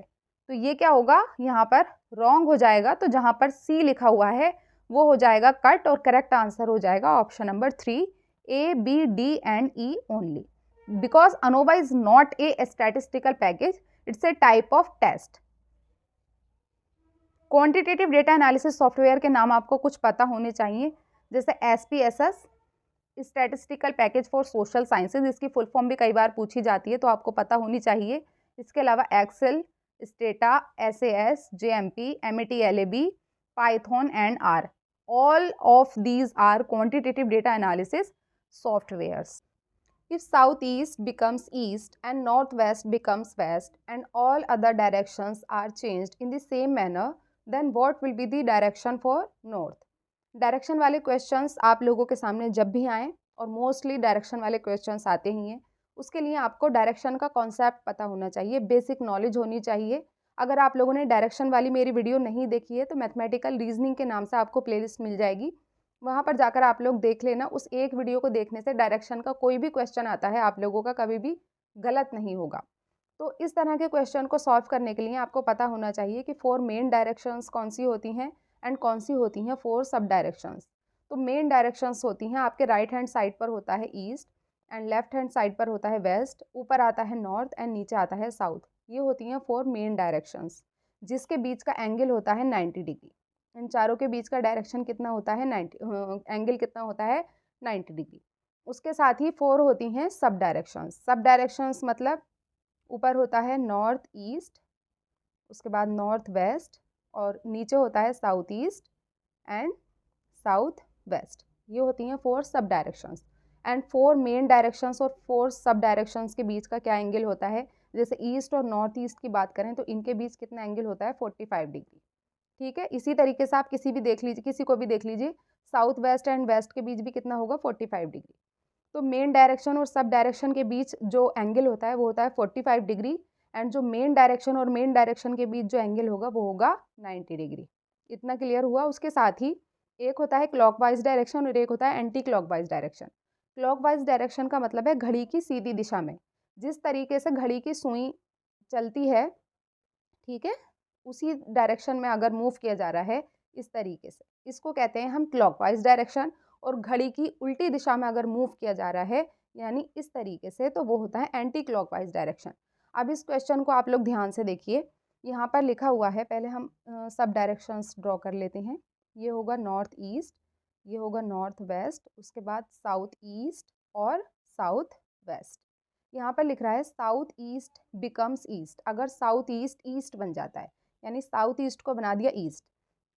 तो ये क्या होगा, यहाँ पर रॉन्ग हो जाएगा, तो जहाँ पर सी लिखा हुआ है वो हो जाएगा कट, और करेक्ट आंसर हो जाएगा option number 3, A, B, D and E only, because ANOVA is not a statistical package, it's a type of test. Quantitative data analysis software के नाम आपको कुछ पता होने चाहिए, जैसे SPSS, statistical package for social sciences, इसकी फुल फॉर्म भी कई बार पूछी जाती है, तो आपको पता होनी चाहिए। इसके अलावा Excel, Stata, SAS, JMP, MET-LAB, Python and R, all of these are quantitative data analysis softwares. If southeast becomes east and northwest becomes west and all other directions are changed in the same manner, then what will be the direction for north? Direction वाले questions आप लोगों के सामने जब भी आएँ, और mostly direction वाले क्वेश्चंस आते ही हैं, उसके लिए आपको डायरेक्शन का कॉन्सेप्ट पता होना चाहिए, बेसिक नॉलेज होनी चाहिए। अगर आप लोगों ने डायरेक्शन वाली मेरी वीडियो नहीं देखी है तो मैथमेटिकल रीजनिंग के नाम से आपको प्लेलिस्ट मिल जाएगी, वहाँ पर जाकर आप लोग देख लेना। उस एक वीडियो को देखने से डायरेक्शन का कोई भी क्वेश्चन आता है आप लोगों का कभी भी गलत नहीं होगा। तो इस तरह के क्वेश्चन को सॉल्व करने के लिए आपको पता होना चाहिए कि 4 मेन डायरेक्शंस कौन सी होती हैं एंड कौन सी होती हैं 4 सब डायरेक्शंस। तो मेन डायरेक्शंस होती हैं, आपके राइट हैंड साइड पर होता है east and left hand side पर होता है वेस्ट, ऊपर आता है नॉर्थ एंड नीचे आता है साउथ। ये होती हैं 4 मेन डायरेक्शंस, जिसके बीच का एंगल होता है 90 डिग्री। इन चारों के बीच का डायरेक्शन कितना होता है, 90 एंगल कितना होता है, 90 डिग्री। उसके साथ ही 4 होती हैं सब डायरेक्शंस। सब डायरेक्शंस मतलब ऊपर होता है नॉर्थ ईस्ट, उसके बाद नॉर्थ वेस्ट, और नीचे होता है south east and south west. ये होती हैं 4 सब डायरेक्शंस। एंड 4 मेन डायरेक्शंस और 4 सब डायरेक्शंस के बीच का क्या एंगल होता है, जैसे ईस्ट और नॉर्थ ईस्ट की बात करें तो इनके बीच कितना एंगल होता है, 45 डिग्री, ठीक है। इसी तरीके से आप किसी को भी देख लीजिए, साउथ वेस्ट एंड वेस्ट के बीच भी कितना होगा, 45 डिग्री। तो मेन डायरेक्शन और सब डायरेक्शन के बीच जो एंगल होता है वो होता है 45 डिग्री, एंड जो मेन डायरेक्शन और मेन डायरेक्शन के बीच जो एंगल होगा वो होगा 90 डिग्री। इतना क्लियर हुआ। उसके साथ ही एक होता है क्लॉकवाइज डायरेक्शन और एक होता है anti clockwise direction. Clockwise direction का मतलब है घड़ी की सीधी दिशा में, जिस तरीके से घड़ी की सुई चलती है, ठीक है, उसी डायरेक्शन में अगर मूव किया जा रहा है इस तरीके से, इसको कहते हैं हम क्लॉकवाइज डायरेक्शन। और घड़ी की उल्टी दिशा में अगर मूव किया जा रहा है यानी इस तरीके से, तो वो होता है एंटी क्लॉकवाइज डायरेक्शन। अब इस क्वेश्चन को आप लोग ध्यान से देखिए, यहाँ पर लिखा हुआ है, पहले हम सब डायरेक्शंस ड्रॉ कर लेते हैं। ये होगा नॉर्थ ईस्ट, ये होगा नॉर्थ वेस्ट, उसके बाद साउथ ईस्ट और साउथ वेस्ट। यहाँ पर लिख रहा है साउथ ईस्ट बिकम्स ईस्ट, अगर साउथ ईस्ट ईस्ट बन जाता है यानी साउथ ईस्ट को बना दिया ईस्ट।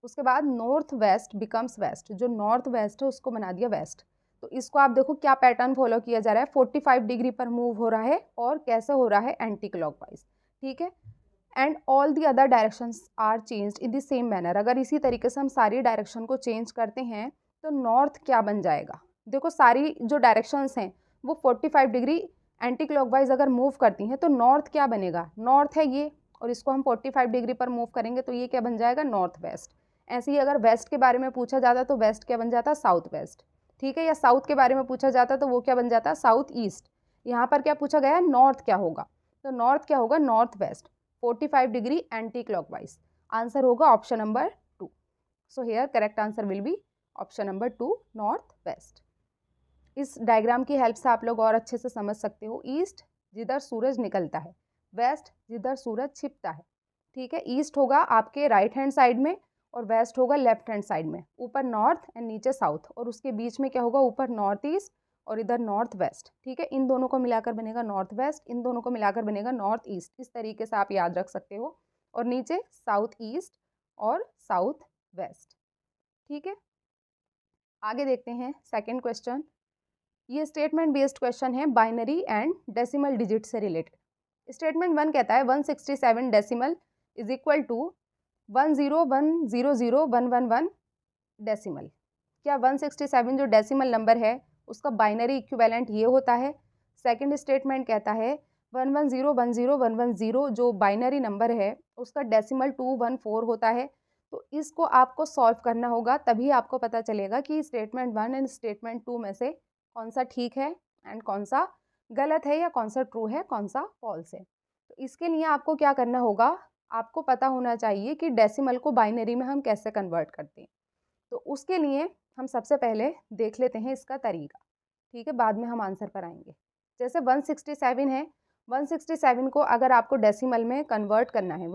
उसके बाद नॉर्थ वेस्ट बिकम्स वेस्ट, जो नॉर्थ वेस्ट है उसको बना दिया वेस्ट। तो इसको आप देखो क्या पैटर्न फॉलो किया जा रहा है, 45 डिग्री पर मूव हो रहा है, और कैसे हो रहा है, एंटी क्लॉकवाइज, ठीक है। And all the other directions are changed in the same manner, अगर इसी तरीके से हम सारी डायरेक्शन को चेंज करते हैं तो नॉर्थ क्या बन जाएगा, देखो सारी जो डायरेक्शंस हैं वो 45 डिग्री एंटी क्लॉकवाइज अगर मूव करती हैं तो नॉर्थ क्या बनेगा, नॉर्थ है ये, और इसको हम 45 डिग्री पर मूव करेंगे तो ये क्या बन जाएगा, नॉर्थ वेस्ट। ऐसे ही अगर वेस्ट के बारे में पूछा जाता तो वेस्ट क्या बन जाता, साउथ वेस्ट, ठीक है। या साउथ के बारे में पूछा जाता तो वो क्या बन जाता, साउथ ईस्ट। यहाँ पर क्या पूछा गया है, नॉर्थ क्या होगा, तो नॉर्थ क्या होगा, north west, 45 degree anti clockwise. Answer होगा option number 2। So here correct answer will be option number 2 north west. इस डायग्राम की हेल्प से आप लोग और अच्छे से समझ सकते हो। ईस्ट जिधर सूरज निकलता है, वेस्ट जिधर सूरज छिपता है, ठीक है। ईस्ट होगा आपके राइट हैंड साइड में और वेस्ट होगा लेफ्ट हैंड साइड में, ऊपर नॉर्थ एंड नीचे साउथ, और उसके बीच में क्या होगा, ऊपर नॉर्थ ईस्ट और इधर नॉर्थ वेस्ट, ठीक है। इन दोनों को मिलाकर बनेगा नॉर्थ वेस्ट, इन दोनों को मिलाकर बनेगा नॉर्थ ईस्ट। इस तरीके से आप याद रख सकते हो। और नीचे साउथ ईस्ट और साउथ वेस्ट, ठीक है। आगे देखते हैं सेकेंड क्वेश्चन। ये स्टेटमेंट बेस्ड क्वेश्चन है, बाइनरी एंड डेसिमल डिजिट से रिलेटेड। स्टेटमेंट 1 कहता है 167 decimal is equal to 10100111 decimal. क्या 167 जो डेसिमल नंबर है उसका बाइनरी इक्विवेलेंट ये होता है। सेकंड स्टेटमेंट कहता है 11010110 जो बाइनरी नंबर है उसका डेसिमल 214 होता है। तो इसको आपको सॉल्व करना होगा, तभी आपको पता चलेगा कि स्टेटमेंट 1 एंड स्टेटमेंट 2 में से कौन सा ठीक है एंड कौन सा गलत है, या कौन सा ट्रू है कौन सा फॉल्स है। तो इसके लिए आपको क्या करना होगा, आपको पता होना चाहिए कि डेसिमल को बाइनरी में हम कैसे कन्वर्ट करते हैं। तो उसके लिए हम सबसे पहले देख लेते हैं इसका तरीका, ठीक है। बाद में हम आंसर पर आएंगे। जैसे 167 है, 167 को अगर आपको डेसिमल में कन्वर्ट करना है,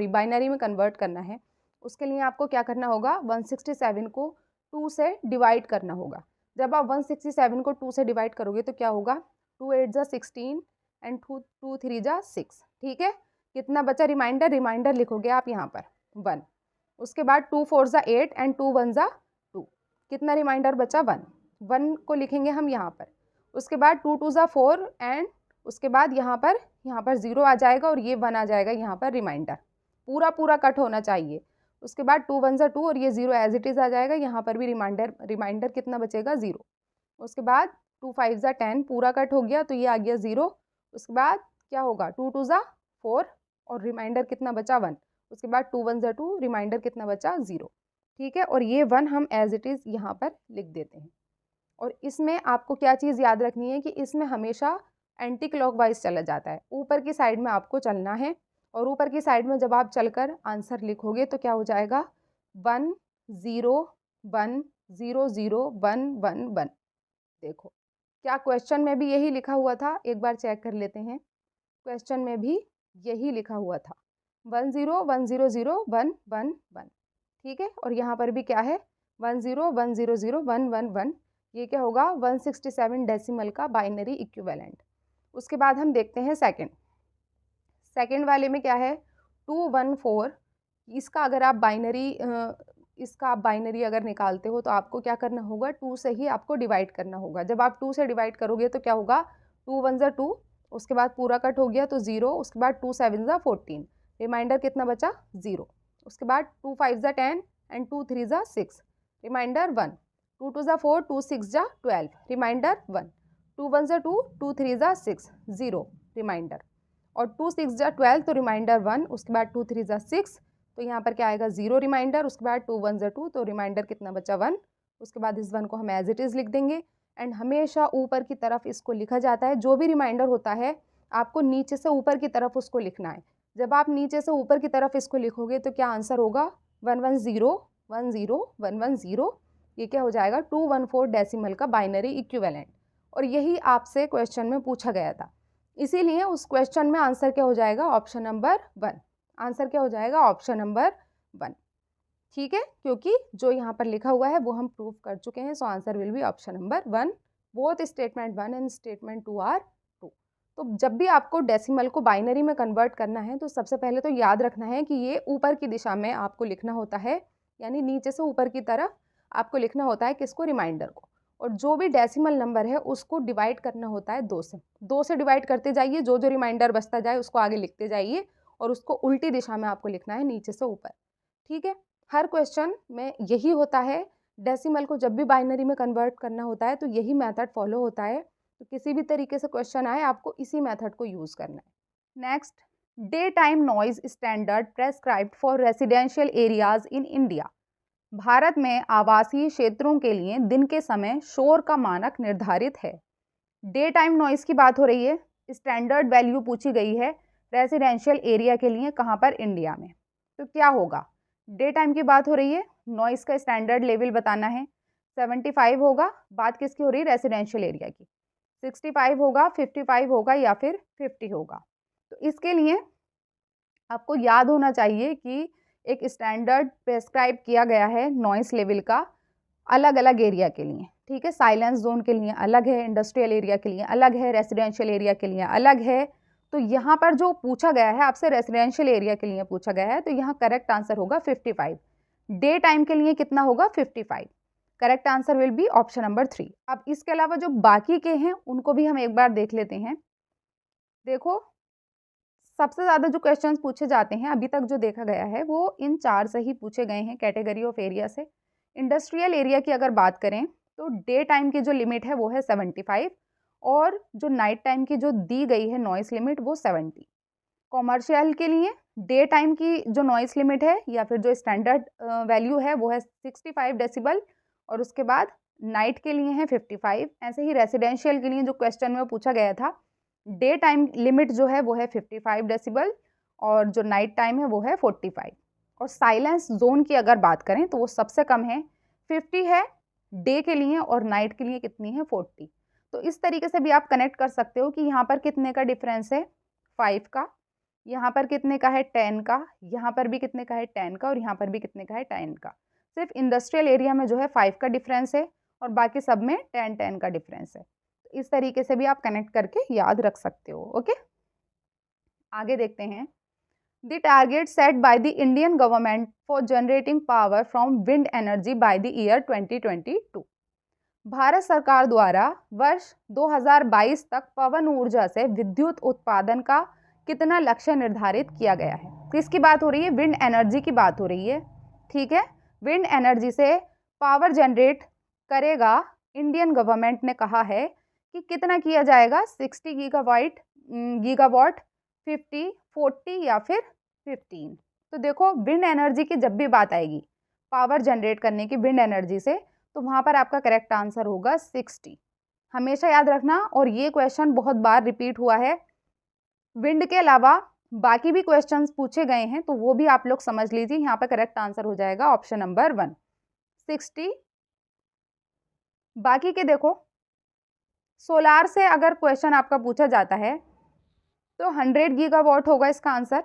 बाइनरी में कन्वर्ट करना है, उसके लिए आपको क्या करना होगा, 167 को 2 से डिवाइड करना होगा। जब आप 167 को 2 से डिवाइड करोगे तो क्या होगा, 2 8 जा 16 एंड 2 3 जा 6, ठीक है। कितना बचा रिमाइंडर, रिमाइंडर लिखोगे आप यहाँ पर 1। उसके बाद 2 4 जा 8 एंड 2 1 जा 2, कितना रिमाइंडर बचा 1, 1 को लिखेंगे हम यहाँ पर। उसके बाद 2 2 जा 4 एंड उसके बाद यहाँ पर 0 आ जाएगा और ये 1 आ जाएगा यहाँ पर रिमाइंडर, पूरा कट होना चाहिए। उसके बाद 2 1 जा 2 और ये 0 एज इट इज़ आ जाएगा, यहाँ पर भी रिमाइंडर कितना बचेगा 0। उसके बाद 2 5 जा 10 पूरा कट हो गया तो ये आ गया 0। उसके बाद क्या होगा, 2 2 जा 4 और रिमाइंडर कितना बचा 1। उसके बाद 2 1 जा 2 रिमाइंडर कितना बचा 0, ठीक है। और ये 1 हम एज इट इज़ यहाँ पर लिख देते हैं। और इसमें आपको क्या चीज़ याद रखनी है कि इसमें हमेशा एंटी क्लॉकवाइज चला जाता है, ऊपर की साइड में आपको चलना है। और ऊपर की साइड में जब आप चलकर आंसर लिखोगे तो क्या हो जाएगा 1 0 1 0 0 1 1 1। देखो क्या क्वेश्चन में भी यही लिखा हुआ था, एक बार चेक कर लेते हैं। क्वेश्चन में भी यही लिखा हुआ था 1 0 1 0 0 1 1 1, ठीक है। और यहाँ पर भी क्या है 1 0 1 0 0 1 1 1। ये क्या होगा 167 डेसिमल का बाइनरी इक्विवेलेंट। उसके बाद हम देखते हैं सेकंड वाले में क्या है 214। इसका अगर आप बाइनरी अगर निकालते हो तो आपको क्या करना होगा, 2 से ही आपको डिवाइड करना होगा। जब आप 2 से डिवाइड करोगे तो क्या होगा 2 1 जा 2, उसके बाद पूरा कट हो गया तो 0। उसके बाद 2 7 जा 14, रिमाइंडर कितना बचा 0। उसके बाद 2 5 जा 10 एंड 2 3 जा 6, रिमाइंडर 1। 2 2 जा 4 2 6 जा 12, रिमाइंडर 1। 2 1 जा 2 2 3 जा 6 0, रिमाइंडर। और 2 6 जा 12 तो रिमाइंडर 1। उसके बाद 2 3 जा 6 तो यहाँ पर क्या आएगा 0 रिमाइंडर। उसके बाद 2 1 जा 2 तो रिमाइंडर कितना बचा 1। उसके बाद इस 1 को हम एज इट इज़ लिख देंगे। एंड हमेशा ऊपर की तरफ इसको लिखा जाता है, जो भी रिमाइंडर होता है आपको नीचे से ऊपर की तरफ उसको लिखना है। जब आप नीचे से ऊपर की तरफ इसको लिखोगे तो क्या आंसर होगा 1 1 0 1 0 1 1 0। ये क्या हो जाएगा 214 डेसिमल का बाइनरी इक्विवेलेंट। और यही आपसे क्वेश्चन में पूछा गया था, इसीलिए उस क्वेश्चन में आंसर क्या हो जाएगा ऑप्शन नंबर 1। आंसर क्या हो जाएगा ऑप्शन नंबर 1, ठीक है। क्योंकि जो यहाँ पर लिखा हुआ है वो हम प्रूव कर चुके हैं। So answer will be option number 1। Both statement 1 and statement 2 are true. तो जब भी आपको डेसिमल को बाइनरी में कन्वर्ट करना है तो सबसे पहले तो याद रखना है कि ये ऊपर की दिशा में आपको लिखना होता है, यानी नीचे से ऊपर की तरफ आपको लिखना होता है किसको, रिमाइंडर को। और जो भी डेसिमल नंबर है उसको डिवाइड करना होता है 2 से डिवाइड करते जाइए, जो जो रिमाइंडर बचता जाए उसको आगे लिखते जाइए और उसको उल्टी दिशा में आपको लिखना है नीचे से ऊपर, ठीक है। हर क्वेश्चन में यही होता है, डेसिमल को जब भी बाइनरी में कन्वर्ट करना होता है तो यही मेथड फॉलो होता है। तो किसी भी तरीके से क्वेश्चन आए आपको इसी मेथड को यूज़ करना है। Next, day time noise standard prescribed for residential areas in India. Bharat में आवासीय क्षेत्रों के लिए दिन के समय शोर का मानक निर्धारित है। डे टाइम नॉइज की बात हो रही है, स्टैंडर्ड वैल्यू पूछी गई है रेसिडेंशियल एरिया के लिए, कहाँ पर, इंडिया में। तो क्या होगा, डे टाइम की बात हो रही है, नॉइस का स्टैंडर्ड लेवल बताना है, 75 होगा। बात किसकी हो रही है? रेजिडेंशियल एरिया की। 65 होगा, 55 होगा या फिर 50 होगा। तो इसके लिए आपको याद होना चाहिए कि एक स्टैंडर्ड प्रेस्क्राइब किया गया है नॉइस लेवल का अलग अलग एरिया के लिए, ठीक है। साइलेंस जोन के लिए अलग है, इंडस्ट्रियल एरिया के लिए अलग है, रेजिडेंशियल एरिया के लिए अलग है। तो यहाँ पर जो पूछा गया है आपसे रेजिडेंशियल एरिया के लिए पूछा गया है, तो यहाँ करेक्ट आंसर होगा 55। डे टाइम के लिए कितना होगा? 55। Correct answer will be option number 3। अब इसके अलावा जो बाकी के हैं उनको भी हम एक बार देख लेते हैं। देखो, सबसे ज़्यादा जो क्वेश्चंस पूछे जाते हैं अभी तक जो देखा गया है वो इन 4 से ही पूछे गए हैं, कैटेगरी ऑफ एरिया से। इंडस्ट्रियल एरिया की अगर बात करें तो डे टाइम की जो लिमिट है वो है 75 और जो नाइट टाइम की जो दी गई है नॉइस लिमिट वो 70। कॉमर्शियल के लिए डे टाइम की जो नॉइस लिमिट है या फिर जो स्टैंडर्ड वैल्यू है वो है 65 डेसिबल और उसके बाद नाइट के लिए है 55। ऐसे ही रेसिडेंशियल के लिए जो क्वेश्चन में पूछा गया था, डे टाइम लिमिट जो है वो है 55 डेसिबल और जो नाइट टाइम है वो है 45। और साइलेंस जोन की अगर बात करें तो वो सबसे कम है, 50 है डे के लिए और नाइट के लिए कितनी है? 40। तो इस तरीके से भी आप कनेक्ट कर सकते हो कि यहाँ पर कितने का डिफरेंस है? 5 का। यहाँ पर कितने का है? 10 का। यहाँ पर भी कितने का है? 10 का। और यहाँ पर भी कितने का है? 10 का। सिर्फ इंडस्ट्रियल एरिया में जो है 5 का डिफरेंस है और बाकी सब में 10-10 का डिफरेंस है। तो इस तरीके से भी आप कनेक्ट करके याद रख सकते हो। ओके, आगे देखते हैं। The target set by the Indian government for generating power from wind energy by the year 2022। Bharat सरकार द्वारा वर्ष 2022 तक पवन ऊर्जा से विद्युत उत्पादन का कितना लक्ष्य निर्धारित किया गया है? किसकी बात हो रही है? विंड एनर्जी की बात हो रही है, ठीक है। विंड एनर्जी से पावर जनरेट करेगा इंडियन गवर्नमेंट ने कहा है कि कितना किया जाएगा? 60 गीगावाट, 50, 40 या फिर 15। तो देखो, विंड एनर्जी की जब भी बात आएगी पावर जनरेट करने की विंड एनर्जी से, तो वहाँ पर आपका करेक्ट आंसर होगा 60। हमेशा याद रखना, और ये क्वेश्चन बहुत बार रिपीट हुआ है। विंड के अलावा बाकी भी क्वेश्चंस पूछे गए हैं तो वो भी आप लोग समझ लीजिए। यहाँ पर करेक्ट आंसर हो जाएगा ऑप्शन नंबर 1, 60। बाकी के देखो, सोलार से अगर क्वेश्चन आपका पूछा जाता है तो 100 गीगावाट होगा इसका आंसर।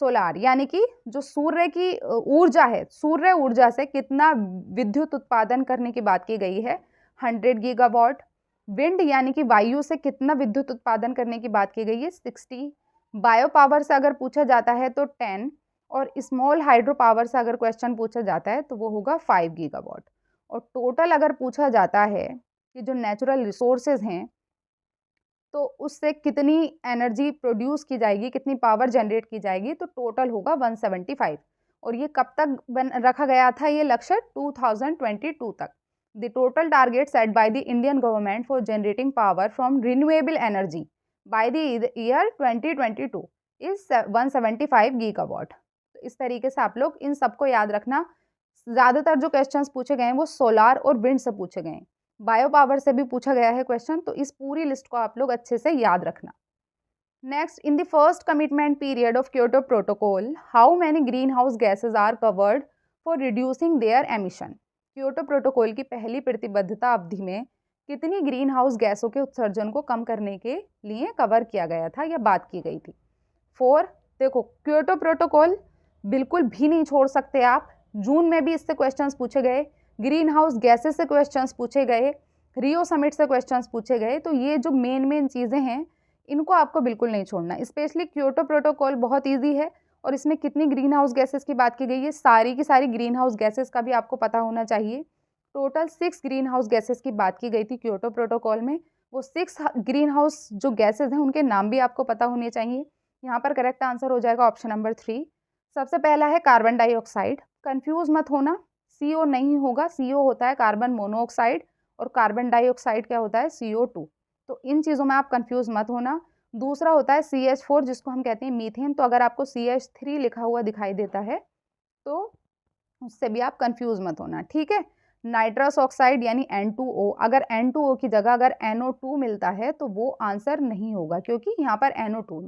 सोलार यानी कि जो सूर्य की ऊर्जा है, सूर्य ऊर्जा से कितना विद्युत उत्पादन करने की बात की गई है? 100 गीगावाट। विंड यानी कि वायु से कितना विद्युत उत्पादन करने की बात की गई है? 60। बायो पावर से अगर पूछा जाता है तो 10 और स्मॉल हाइड्रो पावर से अगर क्वेश्चन पूछा जाता है तो वो होगा 5 गीगावाट। और टोटल अगर पूछा जाता है कि जो नेचुरल रिसोर्सेज हैं तो उससे कितनी एनर्जी प्रोड्यूस की जाएगी, कितनी पावर जनरेट की जाएगी, तो टोटल होगा 175। और ये कब तक रखा गया था ये लक्ष्य? 2022 तक। The total target set by the Indian government for generating power from renewable energy by the year 2022 is 175 gigawatt. तो इस तरीके से आप लोग इन सबको याद रखना। ज़्यादातर जो क्वेश्चंस पूछे गए हैं वो सोलार और विंड से पूछे गए हैं। बायो पावर से भी पूछा गया है क्वेश्चन, तो इस पूरी लिस्ट को आप लोग अच्छे से याद रखना। Next, in the first commitment period of Kyoto protocol how many greenhouse gases are covered for reducing their emission? Kyoto protocol की पहली प्रतिबद्धता अवधि में कितनी ग्रीन हाउस गैसों के उत्सर्जन को कम करने के लिए कवर किया गया था या बात की गई थी? 4। देखो, क्योटो प्रोटोकॉल बिल्कुल भी नहीं छोड़ सकते आप। जून में भी इससे क्वेश्चंस पूछे गए, ग्रीन हाउस गैसेस से क्वेश्चंस पूछे गए, रियो समिट से क्वेश्चंस पूछे गए। तो ये जो मेन चीज़ें हैं इनको आपको बिल्कुल नहीं छोड़ना। स्पेशली क्योटो प्रोटोकॉल बहुत इजी है और इसमें कितनी ग्रीन हाउस गैसेस की बात की गई है, सारी की सारी ग्रीन हाउस गैसेस का भी आपको पता होना चाहिए। टोटल 6 ग्रीन हाउस गैसेस की बात की गई थी क्योटो प्रोटोकॉल में। वो 6 ग्रीन हाउस जो गैसेज हैं उनके नाम भी आपको पता होने चाहिए। यहाँ पर करेक्ट आंसर हो जाएगा ऑप्शन नंबर 3। सबसे पहला है कार्बन डाइऑक्साइड। कंफ्यूज मत होना, CO नहीं होगा। CO होता है कार्बन मोनोऑक्साइड और कार्बन डाइऑक्साइड क्या होता है? CO2। तो इन चीज़ों में आप कंफ्यूज मत होना। दूसरा होता है CH4 जिसको हम कहते हैं मीथेन। तो अगर आपको CH3 लिखा हुआ दिखाई देता है तो उससे भी आप कंफ्यूज मत होना, ठीक है। नाइट्रस ऑक्साइड यानी N2O, अगर N2O की जगह अगर NO2 मिलता है तो वो आंसर नहीं होगा क्योंकि यहाँ पर NO2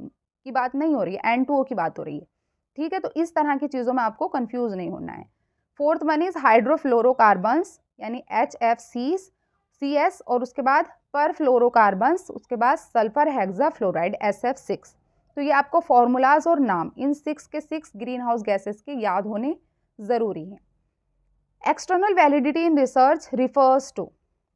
की बात नहीं हो रही है, N2O की बात हो रही है, ठीक है, तो इस तरह की चीज़ों में आपको कंफ्यूज नहीं होना है। फोर्थ वन इज हाइड्रोफ्लोरोकार्बन्स यानी HFCs, CS, और उसके बाद परफ्लोरोकार्बन्स, उसके बाद सल्फर हेक्साफ्लोराइड SF6। तो ये आपको फॉर्मूलाज और नाम इन 6 के 6 ग्रीन हाउस गैसेस के याद होने ज़रूरी हैं। External validity in research refers to,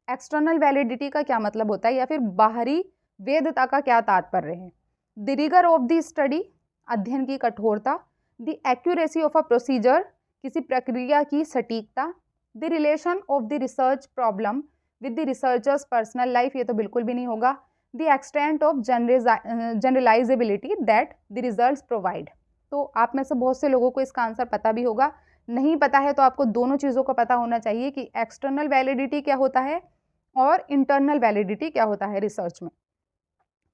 external validity का क्या मतलब होता है या फिर बाहरी वैधता का क्या तात्पर्य है? The rigour of the study, अध्ययन की कठोरता, the accuracy of a procedure, किसी प्रक्रिया की सटीकता, the relation of the research problem with the researcher's personal life, ये तो बिल्कुल भी नहीं होगा, the extent of generalisability that the results provide. तो आप में से बहुत से लोगों को इसका आंसर पता भी होगा, नहीं पता है तो आपको दोनों चीज़ों का पता होना चाहिए कि एक्सटर्नल वैलिडिटी क्या होता है और इंटरनल वैलिडिटी क्या होता है रिसर्च में।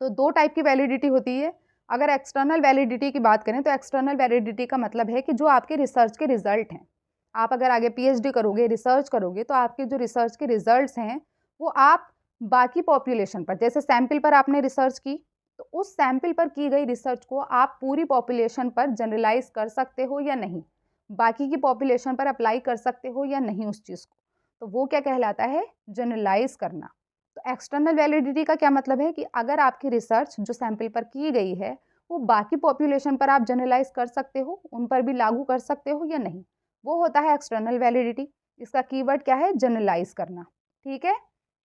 तो दो टाइप की वैलिडिटी होती है। अगर एक्सटर्नल वैलिडिटी की बात करें तो एक्सटर्नल वैलिडिटी का मतलब है कि जो आपके रिसर्च के रिजल्ट हैं, आप अगर आगे PhD करोगे, रिसर्च करोगे, तो आपके जो रिसर्च के रिजल्ट्स हैं वो आप बाकी पॉपुलेशन पर, जैसे सैंपल पर आपने रिसर्च की, तो उस सैंपल पर की गई रिसर्च को आप पूरी पॉपुलेशन पर जनरलाइज कर सकते हो या नहीं, बाकी की पॉपुलेशन पर अप्लाई कर सकते हो या नहीं उस चीज़ को, तो वो क्या कहलाता है? जनरलाइज करना। तो एक्सटर्नल वैलिडिटी का क्या मतलब है कि अगर आपकी रिसर्च जो सैंपल पर की गई है वो बाकी पॉपुलेशन पर आप जनरलाइज कर सकते हो, उन पर भी लागू कर सकते हो या नहीं, वो होता है एक्सटर्नल वैलिडिटी। इसका कीवर्ड क्या है? जनरलाइज करना। ठीक है,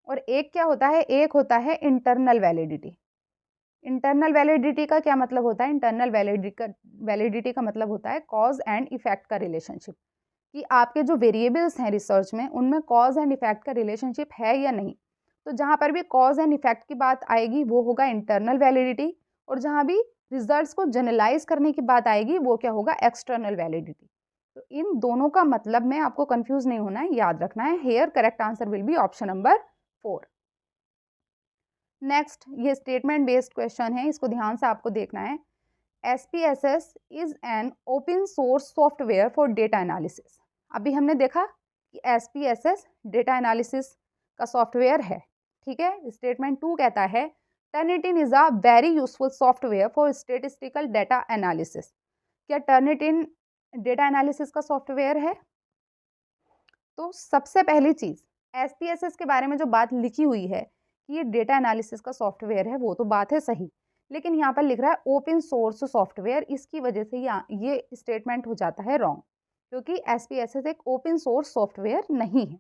और एक क्या होता है? एक होता है इंटरनल वैलिडिटी। इंटरनल वैलिडिटी का क्या मतलब होता है? इंटरनल वैलिडिटी का मतलब होता है कॉज एंड इफेक्ट का रिलेशनशिप, कि आपके जो वेरिएबल्स हैं रिसर्च में उनमें कॉज एंड इफेक्ट का रिलेशनशिप है या नहीं। तो जहाँ पर भी कॉज एंड इफेक्ट की बात आएगी वो होगा इंटरनल वैलिडिटी, और जहाँ भी रिजल्ट्स को जनरलाइज करने की बात आएगी वो क्या होगा? External validity. तो इन दोनों का मतलब में आपको कंफ्यूज नहीं होना है, याद रखना है। Here correct answer will be option number 4। Next, ये स्टेटमेंट बेस्ड क्वेश्चन है, इसको ध्यान से आपको देखना है। SPSS is an open source software for data analysis. अभी हमने देखा कि SPSS डेटा एनालिसिस का सॉफ्टवेयर है। ठीक है, स्टेटमेंट 2 कहता है Turnitin is a very useful software for statistical data analysis. क्या टर्निटिन डेटा एनालिसिस का सॉफ्टवेयर है? तो सबसे पहली चीज, SPSS के बारे में जो बात लिखी हुई है कि ये डेटा एनालिसिस का सॉफ्टवेयर है, वो तो बात है सही, लेकिन यहाँ पर लिख रहा है ओपन सोर्स सॉफ्टवेयर, इसकी वजह से ये स्टेटमेंट हो जाता है रॉन्ग, क्योंकि SPSS एक ओपन सोर्स सॉफ्टवेयर नहीं है।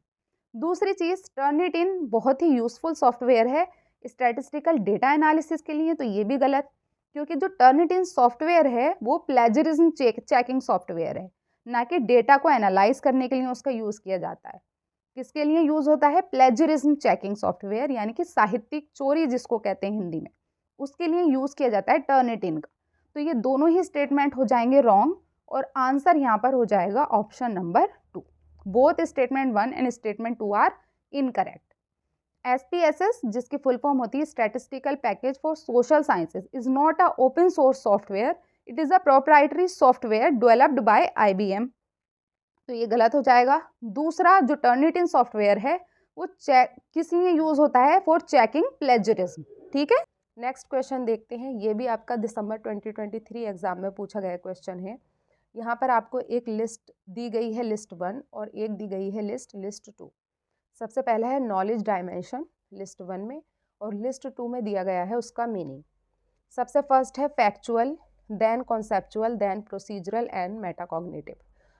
दूसरी चीज, टर्निटिन बहुत ही यूजफुल सॉफ्टवेयर है स्टैटिस्टिकल डेटा एनालिसिस के लिए, तो ये भी गलत, क्योंकि जो टर्निटिन सॉफ्टवेयर है वो प्लेजरिज्म चेकिंग सॉफ्टवेयर है, ना कि डेटा को एनालाइज करने के लिए उसका यूज किया जाता है। किसके लिए यूज होता है? प्लेजरिज्म चेकिंग सॉफ्टवेयर, यानी कि साहित्यिक चोरी जिसको कहते हैं हिंदी में, उसके लिए यूज किया जाता है टर्निटिन का। तो ये दोनों ही स्टेटमेंट हो जाएंगे रॉन्ग, और आंसर यहाँ पर हो जाएगा option number 2। Both statement 1 and statement 2 are incorrect. SPSS, जिसकी फुल फॉर्म होती है statistical package for social sciences, is not a open source software, it is a proprietary software developed by IBM। तो ये गलत हो जाएगा। दूसरा, जो टर्निटिन सॉफ्टवेयर है वो किस लिए यूज होता है? For checking plagiarism. ठीक है, नेक्स्ट क्वेश्चन देखते हैं। ये भी आपका दिसंबर 2023 एग्जाम में पूछा गया क्वेश्चन है। यहाँ पर आपको एक लिस्ट दी गई है, लिस्ट 1, और एक दी गई है लिस्ट 2। सबसे पहला है नॉलेज डायमेंशन लिस्ट 1 में, और लिस्ट 2 में दिया गया है उसका मीनिंग। सबसे फर्स्ट है factual, then conceptual, then procedural and metacognitive.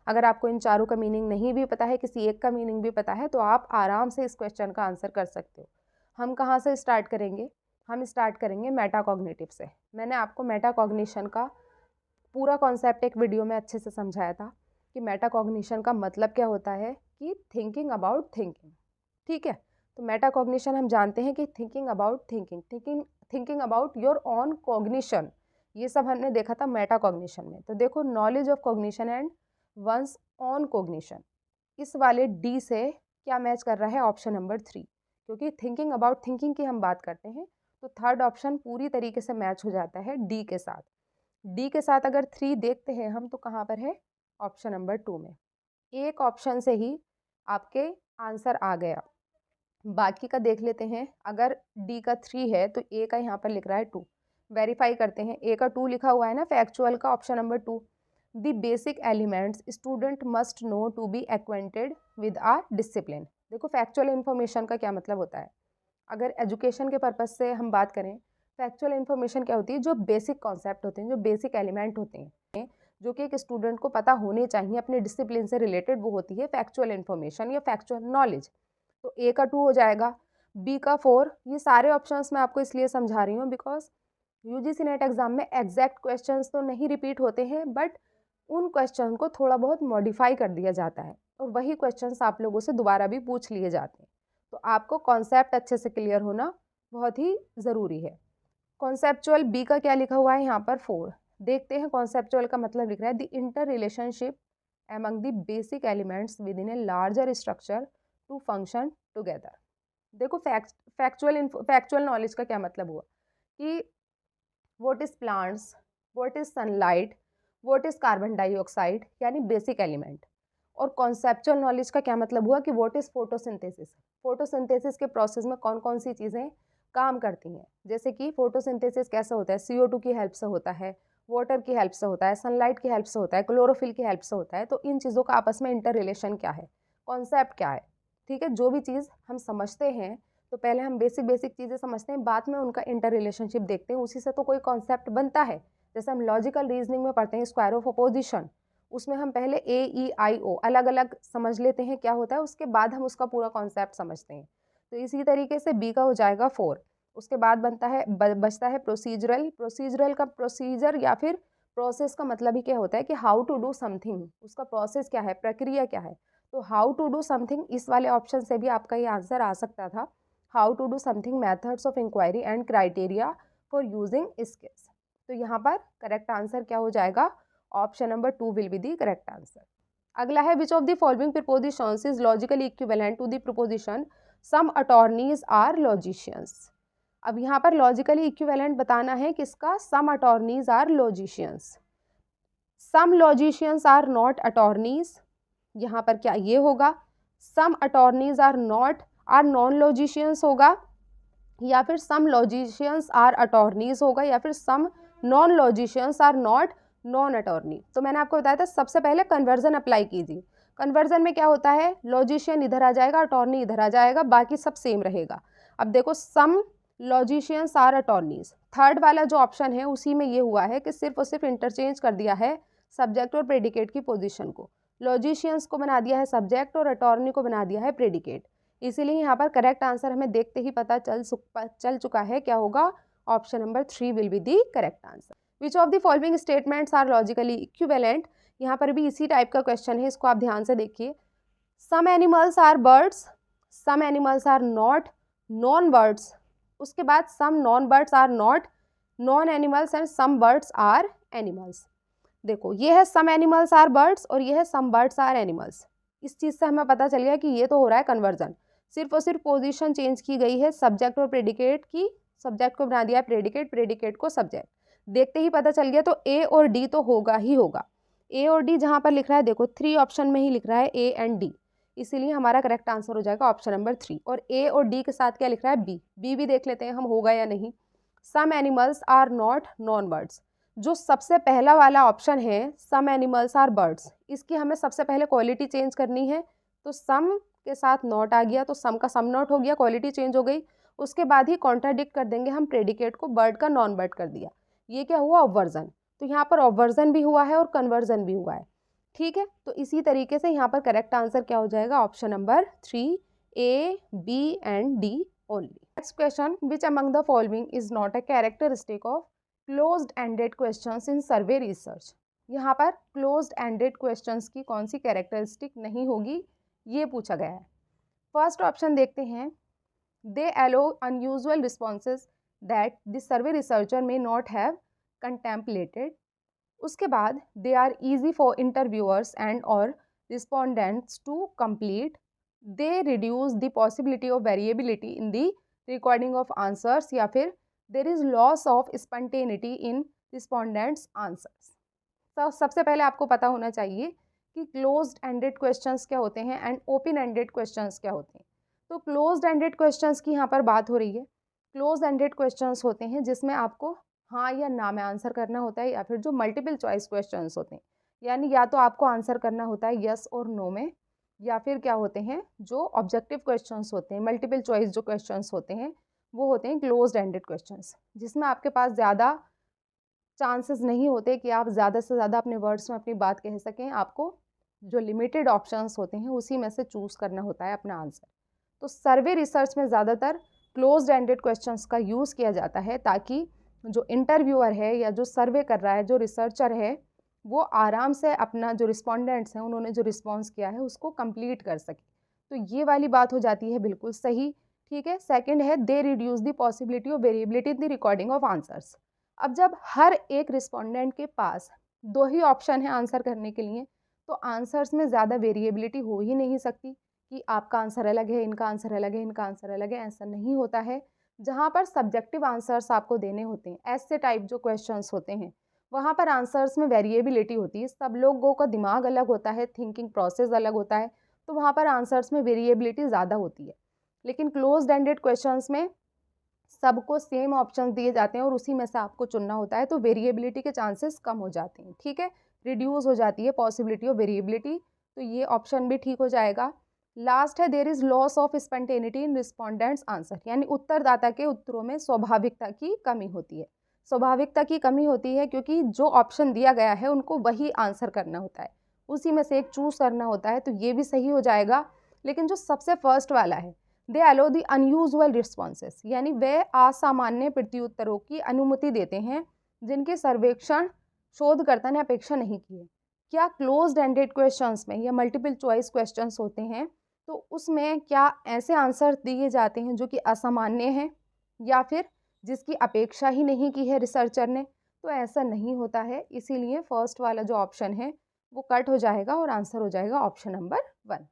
अगर आपको इन चारों का मीनिंग नहीं भी पता है, किसी एक का मीनिंग भी पता है, तो आप आराम से इस क्वेश्चन का आंसर कर सकते हो। हम कहाँ से स्टार्ट करेंगे? हम स्टार्ट करेंगे मेटाकॉग्निटिव से। मैंने आपको मेटाकॉग्निशन का पूरा कॉन्सेप्ट एक वीडियो में अच्छे से समझाया था कि मेटाकॉग्निशन का मतलब क्या होता है, कि थिंकिंग अबाउट थिंकिंग। ठीक है, तो मेटाकॉग्निशन हम जानते हैं कि thinking about thinking about your own cognition, ये सब हमने देखा था मेटाकॉग्निशन में। तो देखो, knowledge of cognition and once on cognition, इस वाले डी से क्या मैच कर रहा है? ऑप्शन नंबर 3, क्योंकि थिंकिंग अबाउट थिंकिंग की हम बात करते हैं, तो थर्ड ऑप्शन पूरी तरीके से मैच हो जाता है डी के साथ। डी के साथ अगर 3 देखते हैं हम, तो कहाँ पर है? ऑप्शन नंबर 2 में। एक ऑप्शन से ही आपके आंसर आ गया। बाकी का देख लेते हैं। अगर डी का 3 है तो ए का यहाँ पर लिख रहा है 2, वेरीफाई करते हैं। ए का 2 लिखा हुआ है ना, फैक्चुअल का option number 2, the basic elements student must know to be acquainted with a discipline. देखो फैक्चुअल इन्फॉर्मेशन का क्या मतलब होता है, अगर एजुकेशन के पर्पज़ से हम बात करें, फैक्चुअल इन्फॉर्मेशन क्या होती है, जो बेसिक कॉन्सेप्ट होते हैं, जो बेसिक एलिमेंट होते हैं, जो कि एक स्टूडेंट को पता होने चाहिए अपने डिसिप्लिन से रिलेटेड, वो होती है फैक्चुअल इन्फॉर्मेशन या फैक्चुअल नॉलेज। तो ए का 2 हो जाएगा, बी का 4। ये सारे ऑप्शंस मैं आपको इसलिए समझा रही हूँ बिकॉज यूजीसी नेट एग्जाम में एग्जैक्ट क्वेश्चंस तो नहीं रिपीट होते हैं, बट उन क्वेश्चन को थोड़ा बहुत मॉडिफाई कर दिया जाता है और वही क्वेश्चंस आप लोगों से दोबारा भी पूछ लिए जाते हैं। तो आपको कॉन्सेप्ट अच्छे से क्लियर होना बहुत ही ज़रूरी है। कॉन्सेप्चुअल बी का क्या लिखा हुआ है यहाँ पर 4। देखते हैं कॉन्सेप्चुअल का मतलब लिख रहा है the interrelationship among the basic elements within a larger structure to function together. देखो फैक्चुअल नॉलेज का क्या मतलब हुआ कि what is plants, what is sunlight, what is carbon dioxide, यानी बेसिक एलिमेंट। और कॉन्सेप्चुअल नॉलेज का क्या मतलब हुआ कि व्हाट इज फोटोसिंथेसिस, फोटोसिंथेसिस के प्रोसेस में कौन कौन सी चीज़ें काम करती हैं, जैसे कि फोटोसिंथेसिस कैसे होता है, CO2 की हेल्प से होता है, वाटर की हेल्प से होता है, सनलाइट की हेल्प से होता है, क्लोरोफिल की हेल्प से होता है। तो इन चीज़ों का आपस में इंटर रिलेशन क्या है, कॉन्सेप्ट क्या है, ठीक है। जो भी चीज़ हम समझते हैं तो पहले हम बेसिक चीज़ें समझते हैं, बाद में उनका इंटर रिलेशनशिप देखते हैं, उसी से तो कोई कॉन्सेप्ट बनता है। जैसे हम लॉजिकल रीजनिंग में पढ़ते हैं स्क्वायर ऑफ अपोजिशन, उसमें हम पहले AEIO अलग अलग समझ लेते हैं क्या होता है, उसके बाद हम उसका पूरा कॉन्सेप्ट समझते हैं। तो इसी तरीके से बी का हो जाएगा 4। उसके बाद बचता है प्रोसीजरल। प्रोसीजरल का प्रोसीजर या फिर प्रोसेस का मतलब ही क्या होता है कि हाउ टू डू समथिंग, उसका प्रोसेस क्या है, प्रक्रिया क्या है। तो हाउ टू डू समथिंग, इस वाले ऑप्शन से भी आपका ये आंसर आ सकता था, how to do something, methods of inquiry and criteria for using skills. तो यहाँ पर करेक्ट आंसर क्या हो जाएगा, option number 2 will be the correct answer. अगला है which of the following prepositions is logically equivalent to the preposition some attorneys are logicians. अब यहाँ पर लॉजिकली इक्विवेलेंट बताना है किसका, some attorneys are logicians. Some logicians are not attorneys, यहाँ पर क्या ये होगा, सम अटॉर्नीज आर नॉन लॉजिशियंस होगा, या फिर सम लॉजिशियंस आर अटॉर्नीज होगा, या फिर some non logicians are not non attorney. तो मैंने आपको बताया था सबसे पहले कन्वर्जन अप्लाई कीजिए। कन्वर्जन में क्या होता है, लॉजिशियन इधर आ जाएगा, अटॉर्नी इधर आ जाएगा, बाकी सब सेम रहेगा। अब देखो सम लॉजिशियंस आर अटॉर्नीज, थर्ड वाला जो ऑप्शन है उसी में ये हुआ है कि सिर्फ और सिर्फ इंटरचेंज कर दिया है सब्जेक्ट और प्रेडिकेट की पोजीशन को, लॉजिशियंस को बना दिया है सब्जेक्ट और अटॉर्नी को बना दिया है प्रेडिकेट। इसीलिए यहाँ पर करेक्ट आंसर हमें देखते ही पता चल चुका है क्या होगा, option number 3 will be the correct answer. Which of the following statements are logically equivalent, यहाँ पर भी इसी टाइप का क्वेश्चन है, इसको आप ध्यान से देखिए। Some animals are birds, some animals are not non birds, उसके बाद some non birds are not non animals and some birds are animals. देखो ये है सम एनिमल्स आर बर्ड्स और ये है सम बर्ड्स आर एनिमल्स। इस चीज़ से हमें पता चल गया कि ये तो हो रहा है कन्वर्जन, सिर्फ और सिर्फ पोजीशन चेंज की गई है सब्जेक्ट और प्रेडिकेट की, सब्जेक्ट को बना दिया है प्रेडिकेट, प्रेडिकेट को सब्जेक्ट। देखते ही पता चल गया, तो A और D तो होगा ही होगा। A और D जहाँ पर लिख रहा है देखो 3 ऑप्शन में ही लिख रहा है A एंड D, इसीलिए हमारा करेक्ट आंसर हो जाएगा ऑप्शन नंबर 3। और A और D के साथ क्या लिख रहा है B, B भी देख लेते हैं हम होगा या नहीं। Some animals are not non birds, जो सबसे पहला वाला ऑप्शन है सम एनिमल्स आर बर्ड्स, इसकी हमें सबसे पहले क्वालिटी चेंज करनी है, तो सम के साथ नॉट आ गया तो सम का सम नॉट हो गया, क्वालिटी चेंज हो गई। उसके बाद ही कॉन्ट्राडिक्ट कर देंगे हम प्रेडिकेट को, बर्ड का नॉन बर्ड कर दिया, ये क्या हुआ ऑब्वर्जन। तो यहाँ पर ऑब्वर्जन भी हुआ है और कन्वर्जन भी हुआ है, ठीक है। तो इसी तरीके से यहाँ पर करेक्ट आंसर क्या हो जाएगा, option number 3 A, B and D only. Next question, which among the following is not a characteristic of closed ended questions in survey research. यहाँ पर क्लोज्ड एंडेड क्वेश्चंस की कौन सी कैरेक्टरिस्टिक नहीं होगी, ये पूछा गया है। फर्स्ट ऑप्शन देखते हैं, they allow unusual responses that the survey researcher may not have contemplated. उसके बाद they are easy for interviewers and और respondents to complete, they reduce the possibility of variability in the recording of answers, या फिर there is loss of spontaneity in respondents answers. तो सबसे पहले आपको पता होना चाहिए कि क्लोज्ड एंडेड क्वेश्चंस क्या होते हैं एंड ओपन एंडेड क्वेश्चंस क्या होते हैं। तो क्लोज्ड एंडेड क्वेश्चंस की यहाँ पर बात हो रही है। क्लोज्ड एंडेड क्वेश्चंस होते हैं जिसमें आपको हाँ या ना में आंसर करना होता है, या फिर जो मल्टीपल चॉइस क्वेश्चंस होते हैं, यानी या तो आपको आंसर करना होता है यस और नो में, या फिर क्या होते हैं जो ऑब्जेक्टिव क्वेश्चंस होते हैं, मल्टीपल चॉइस जो क्वेश्चंस होते हैं वो होते हैं क्लोज्ड एंडेड क्वेश्चंस, जिसमें आपके पास ज़्यादा चांसेस नहीं होते कि आप ज़्यादा से ज़्यादा अपने वर्ड्स में अपनी बात कह सकें। आपको जो लिमिटेड ऑप्शंस होते हैं उसी में से चूज़ करना होता है अपना आंसर। तो सर्वे रिसर्च में ज़्यादातर क्लोज्ड एंडेड क्वेश्चंस का यूज़ किया जाता है, ताकि जो इंटरव्यूअर है या जो सर्वे कर रहा है, जो रिसर्चर है, वो आराम से अपना जो रिस्पोंडेंट्स हैं उन्होंने जो रिस्पॉन्स किया है उसको कंप्लीट कर सके। तो ये वाली बात हो जाती है बिल्कुल सही। ठीक है। सेकंड है दे reduce the possibility of variability in the recording of answers. अब जब हर एक रिस्पोंडेंट के पास दो ही ऑप्शन है आंसर करने के लिए, तो आंसर्स में ज़्यादा वेरिएबिलिटी हो ही नहीं सकती कि आपका आंसर अलग है, इनका आंसर अलग है, इनका आंसर अलग है। ऐसा नहीं होता है। जहाँ पर सब्जेक्टिव आंसर्स आपको देने होते हैं, ऐसे टाइप जो क्वेश्चंस होते हैं, वहाँ पर आंसर्स में वेरिएबिलिटी होती है। सब लोगों का दिमाग अलग होता है, थिंकिंग प्रोसेस अलग होता है, तो वहाँ पर आंसर्स में वेरिएबिलिटी ज़्यादा होती है। लेकिन क्लोज्ड एंडेड क्वेश्चंस में सबको सेम ऑप्शन दिए जाते हैं और उसी में से आपको चुनना होता है, तो वेरिएबिलिटी के चांसेस कम हो जाते हैं। ठीक है, रिड्यूस हो जाती है पॉसिबिलिटी ऑफ वेरिएबिलिटी, तो ये ऑप्शन भी ठीक हो जाएगा। लास्ट है there is loss of spontaneity in respondents answer, यानी उत्तरदाता के उत्तरों में स्वाभाविकता की कमी होती है। स्वाभाविकता की कमी होती है क्योंकि जो ऑप्शन दिया गया है उनको वही आंसर करना होता है, उसी में से एक चूज करना होता है, तो ये भी सही हो जाएगा। लेकिन जो सबसे फर्स्ट वाला है, दे अलो द अनयूजुअल रिस्पॉन्सेस, यानी वे असामान्य प्रत्युत्तरों की अनुमति देते हैं जिनके सर्वेक्षण शोधकर्ता ने अपेक्षा नहीं की है। क्या क्लोज्ड एंडेड क्वेश्चंस में या मल्टीपल चॉइस क्वेश्चंस होते हैं तो उसमें क्या ऐसे आंसर दिए जाते हैं जो कि असामान्य हैं या फिर जिसकी अपेक्षा ही नहीं की है रिसर्चर ने? तो ऐसा नहीं होता है। इसीलिए फर्स्ट वाला जो ऑप्शन है वो कट हो जाएगा और आंसर हो जाएगा ऑप्शन नंबर 1।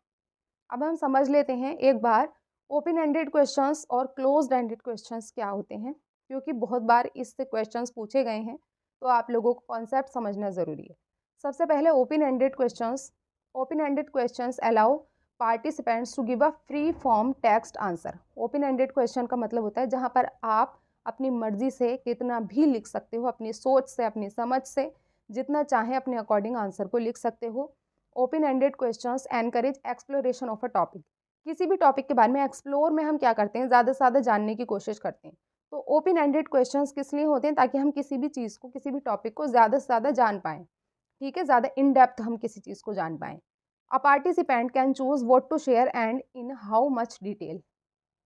अब हम समझ लेते हैं एक बार ओपन एंडेड क्वेश्चंस और क्लोज्ड एंडेड क्वेश्चंस क्या होते हैं, क्योंकि बहुत बार इससे क्वेश्चंस पूछे गए हैं, तो आप लोगों को कॉन्सेप्ट समझना ज़रूरी है। सबसे पहले open ended questions. Open ended questions allow participants to give a free form text answer. Open ended question का मतलब होता है जहाँ पर आप अपनी मर्जी से कितना भी लिख सकते हो, अपनी सोच से, अपनी समझ से जितना चाहें अपने अकॉर्डिंग आंसर को लिख सकते हो। Open ended questions encourage exploration of a topic. किसी भी टॉपिक के बारे में एक्सप्लोर में हम क्या करते हैं, ज़्यादा से ज़्यादा जानने की कोशिश करते हैं। तो ओपन एंडेड क्वेश्चंस किस लिए होते हैं? ताकि हम किसी भी चीज़ को, किसी भी टॉपिक को ज़्यादा से ज़्यादा जान पाएँ। ठीक है, ज़्यादा इन डेप्थ हम किसी चीज़ को जान पाएँ। A participant can choose what to share and in how much detail.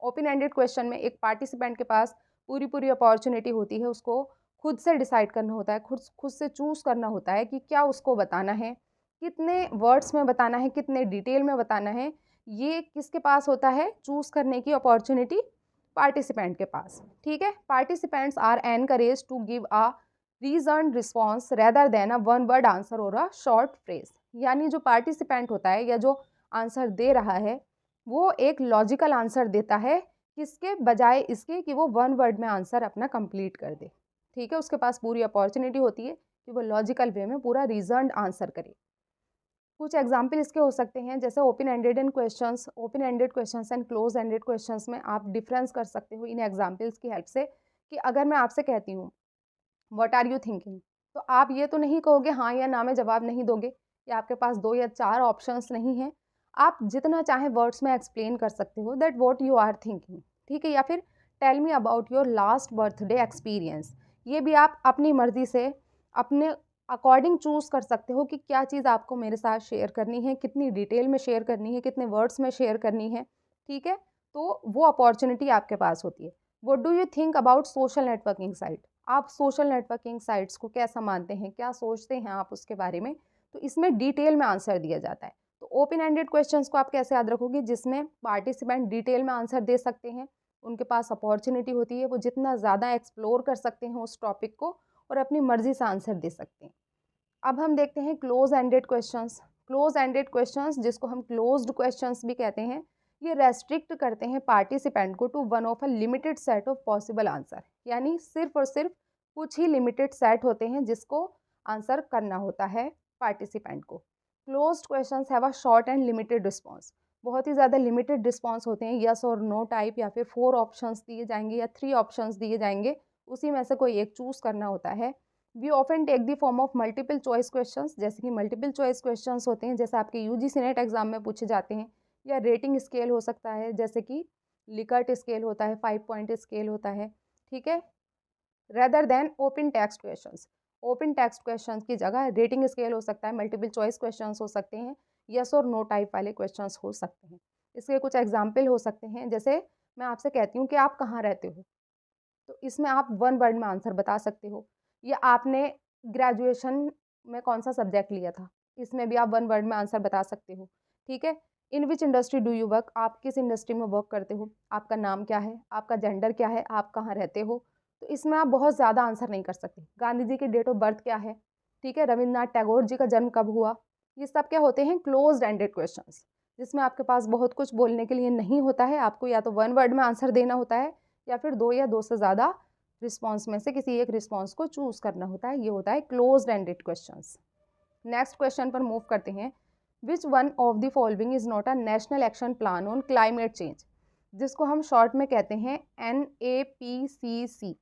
Open ended question में एक पार्टिसिपेंट के पास पूरी अपॉर्चुनिटी होती है, उसको खुद से डिसाइड करना होता है, खुद से चूज़ करना होता है कि क्या उसको बताना है, कितने वर्ड्स में बताना है, कितने डिटेल में बताना है। ये किसके पास होता है चूज़ करने की अपॉर्चुनिटी? पार्टिसिपेंट के पास। ठीक है, participants are encourage to give a reason response rather than a one word answer और अ शॉर्ट फ्रेज। यानी जो पार्टिसिपेंट होता है या जो आंसर दे रहा है वो एक लॉजिकल आंसर देता है, किसके बजाय इसके कि वो वन वर्ड में आंसर अपना कंप्लीट कर दे। ठीक है, उसके पास पूरी अपॉर्चुनिटी होती है कि वो लॉजिकल वे में पूरा रीजन्ड आंसर करे। कुछ एग्जाम्पल इसके हो सकते हैं, जैसे open ended and questions, open ended questions and close ended questions में आप डिफरेंस कर सकते हो इन एग्जाम्पल्स की हेल्प से। कि अगर मैं आपसे कहती हूँ व्हाट आर यू थिंकिंग, तो आप ये तो नहीं कहोगे हाँ या ना में जवाब नहीं दोगे, या आपके पास 2 या 4 ऑप्शंस नहीं हैं। आप जितना चाहे वर्ड्स में एक्सप्लेन कर सकते हो that what you are thinking. ठीक है, या फिर tell me about your last birthday experience. ये भी आप अपनी मर्जी से अपने अकॉर्डिंग चूज़ कर सकते हो कि क्या चीज़ आपको मेरे साथ शेयर करनी है, कितनी डिटेल में शेयर करनी है, कितने वर्ड्स में शेयर करनी है। ठीक है, तो वो अपॉर्चुनिटी आपके पास होती है। What do you think about social networking site. आप सोशल नेटवर्किंग साइट्स को कैसा मानते हैं, क्या सोचते हैं आप उसके बारे में, तो इसमें डिटेल में आंसर दिया जाता है। तो ओपन एंडेड क्वेश्चंस को आप कैसे याद रखोगे? जिसमें पार्टिसिपेंट डिटेल में आंसर दे सकते हैं, उनके पास अपॉर्चुनिटी होती है, वो जितना ज़्यादा एक्सप्लोर कर सकते हैं उस टॉपिक को और अपनी मर्जी से आंसर दे सकते हैं। अब हम देखते हैं close ended questions. Close ended questions जिसको हम क्लोज्ड क्वेश्चंस भी कहते हैं, ये रेस्ट्रिक्ट करते हैं पार्टिसिपेंट को to one of a limited set of possible answer. यानी सिर्फ और सिर्फ कुछ ही लिमिटेड सेट होते हैं जिसको आंसर करना होता है पार्टिसिपेंट को। Closed questions have a short and limited response. बहुत ही ज़्यादा लिमिटेड रिस्पॉन्स होते हैं, यस और नो टाइप, या फिर 4 ऑप्शंस दिए जाएंगे या 3 ऑप्शंस दिए जाएंगे, उसी में से कोई एक चूज़ करना होता है। We often take the form of multiple choice questions, जैसे कि मल्टीपल चॉइस क्वेश्चंस होते हैं, जैसे आपके यूजीसी नेट एग्जाम में पूछे जाते हैं, या रेटिंग स्केल हो सकता है, जैसे कि लिकर्ट स्केल होता है, 5 पॉइंट स्केल होता है, ठीक है, rather than open text questions. Open text questions की जगह रेटिंग स्केल हो सकता है, मल्टीपल चॉइस क्वेश्चंस हो सकते हैं, यस और नो टाइप वाले क्वेश्चंस हो सकते हैं। इसके कुछ एग्जाम्पल हो सकते हैं, जैसे मैं आपसे कहती हूँ कि आप कहाँ रहते हो, तो इसमें आप 1 वर्ड में आंसर बता सकते हो, या आपने ग्रेजुएशन में कौन सा सब्जेक्ट लिया था, इसमें भी आप 1 वर्ड में आंसर बता सकते हो, ठीक है। In which industry do you work, आप किस इंडस्ट्री में वर्क करते हो, आपका नाम क्या है, आपका जेंडर क्या है, आप कहाँ रहते हो, तो इसमें आप बहुत ज़्यादा आंसर नहीं कर सकते। गांधी जी की डेट ऑफ बर्थ क्या है, ठीक है, रविन्द्रनाथ टैगोर जी का जन्म कब हुआ, ये सब क्या होते हैं, क्लोज एंडेड क्वेश्चंस, जिसमें आपके पास बहुत कुछ बोलने के लिए नहीं होता है, आपको या तो 1 वर्ड में आंसर देना होता है, या फिर 2 या 2 से ज़्यादा रिस्पॉन्स में से किसी एक रिस्पॉन्स को चूज करना होता है, ये होता है close ended questions. Next question पर मूव करते हैं। Which one of the following is not a national action plan on climate change, जिसको हम शॉर्ट में कहते हैं NAPCC।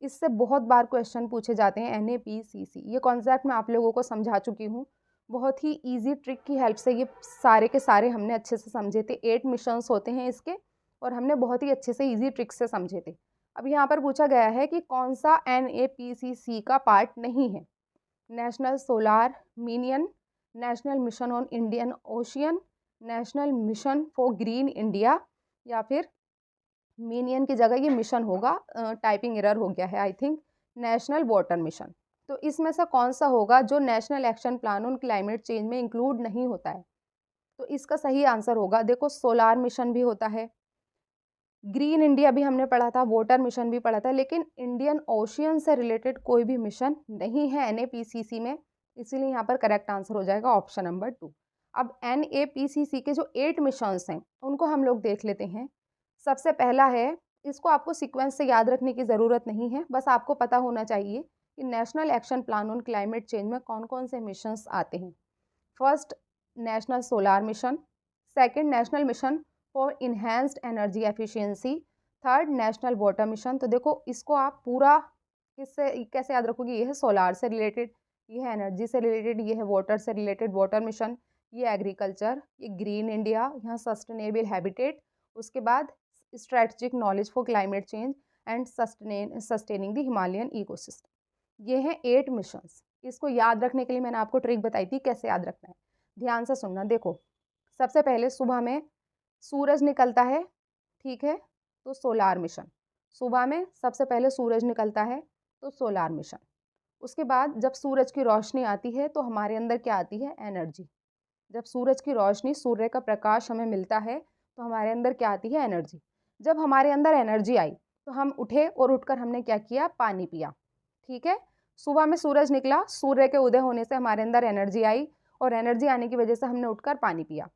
इससे बहुत बार क्वेश्चन पूछे जाते हैं, NAPCC। ये कॉन्सेप्ट मैं आप लोगों को समझा चुकी हूँ, बहुत ही इजी ट्रिक की हेल्प से ये सारे के सारे हमने अच्छे से समझे थे। 8 मिशंस होते हैं इसके, और हमने बहुत ही अच्छे से इजी ट्रिक से समझे थे। अब यहाँ पर पूछा गया है कि कौन सा NAPCC का पार्ट नहीं है, national solar mission, national mission on Indian ocean, national mission for green India, या फिर मिनियन की जगह ये मिशन होगा, टाइपिंग एरर हो गया है I think, national water mission. तो इसमें से कौन सा होगा जो national action plan on climate change में इंक्लूड नहीं होता है, तो इसका सही आंसर होगा, देखो सोलार मिशन भी होता है, ग्रीन इंडिया भी हमने पढ़ा था, वाटर मिशन भी पढ़ा था, लेकिन इंडियन ओशियन से रिलेटेड कोई भी मिशन नहीं है NAPCC में, इसीलिए यहाँ पर करेक्ट आंसर हो जाएगा ऑप्शन नंबर 2। अब NAPCC के जो 8 मिशंस हैं उनको हम लोग देख लेते हैं। सबसे पहला है, इसको आपको सीक्वेंस से याद रखने की ज़रूरत नहीं है, बस आपको पता होना चाहिए कि national action plan on climate change में कौन कौन से मिशंस आते हैं। First, national solar mission, second, national mission for enhanced energy efficiency, third, national water mission. तो देखो इसको आप पूरा किससे कैसे याद रखोगे, ये है सोलार से रिलेटेड, ये है एनर्जी से रिलेटेड, ये है वाटर से रिलेटेड वाटर मिशन, ये एग्रीकल्चर, ये ग्रीन इंडिया, यहाँ सस्टेनेबल हैबिटेट, उसके बाद strategic knowledge for climate change and sustaining the Himalayan ecosystem. ये हैं 8 मिशंस। इसको याद रखने के लिए मैंने आपको ट्रिक बताई थी कैसे याद रखना है, ध्यान से सुनना। देखो सबसे पहले सुबह में सूरज निकलता है, ठीक है, तो सोलार मिशन, सुबह में सबसे पहले सूरज निकलता है तो सोलार मिशन। उसके बाद जब सूरज की रोशनी आती है तो हमारे अंदर क्या आती है, एनर्जी। जब सूरज की रोशनी, सूर्य का प्रकाश हमें मिलता है तो हमारे अंदर क्या आती है, एनर्जी। जब हमारे अंदर एनर्जी आई तो हम उठे और उठकर हमने क्या किया, पानी पिया, ठीक है। सुबह में सूरज निकला, सूर्य के उदय होने से हमारे अंदर एनर्जी आई, और एनर्जी आने की वजह से हमने उठकर पानी पिया,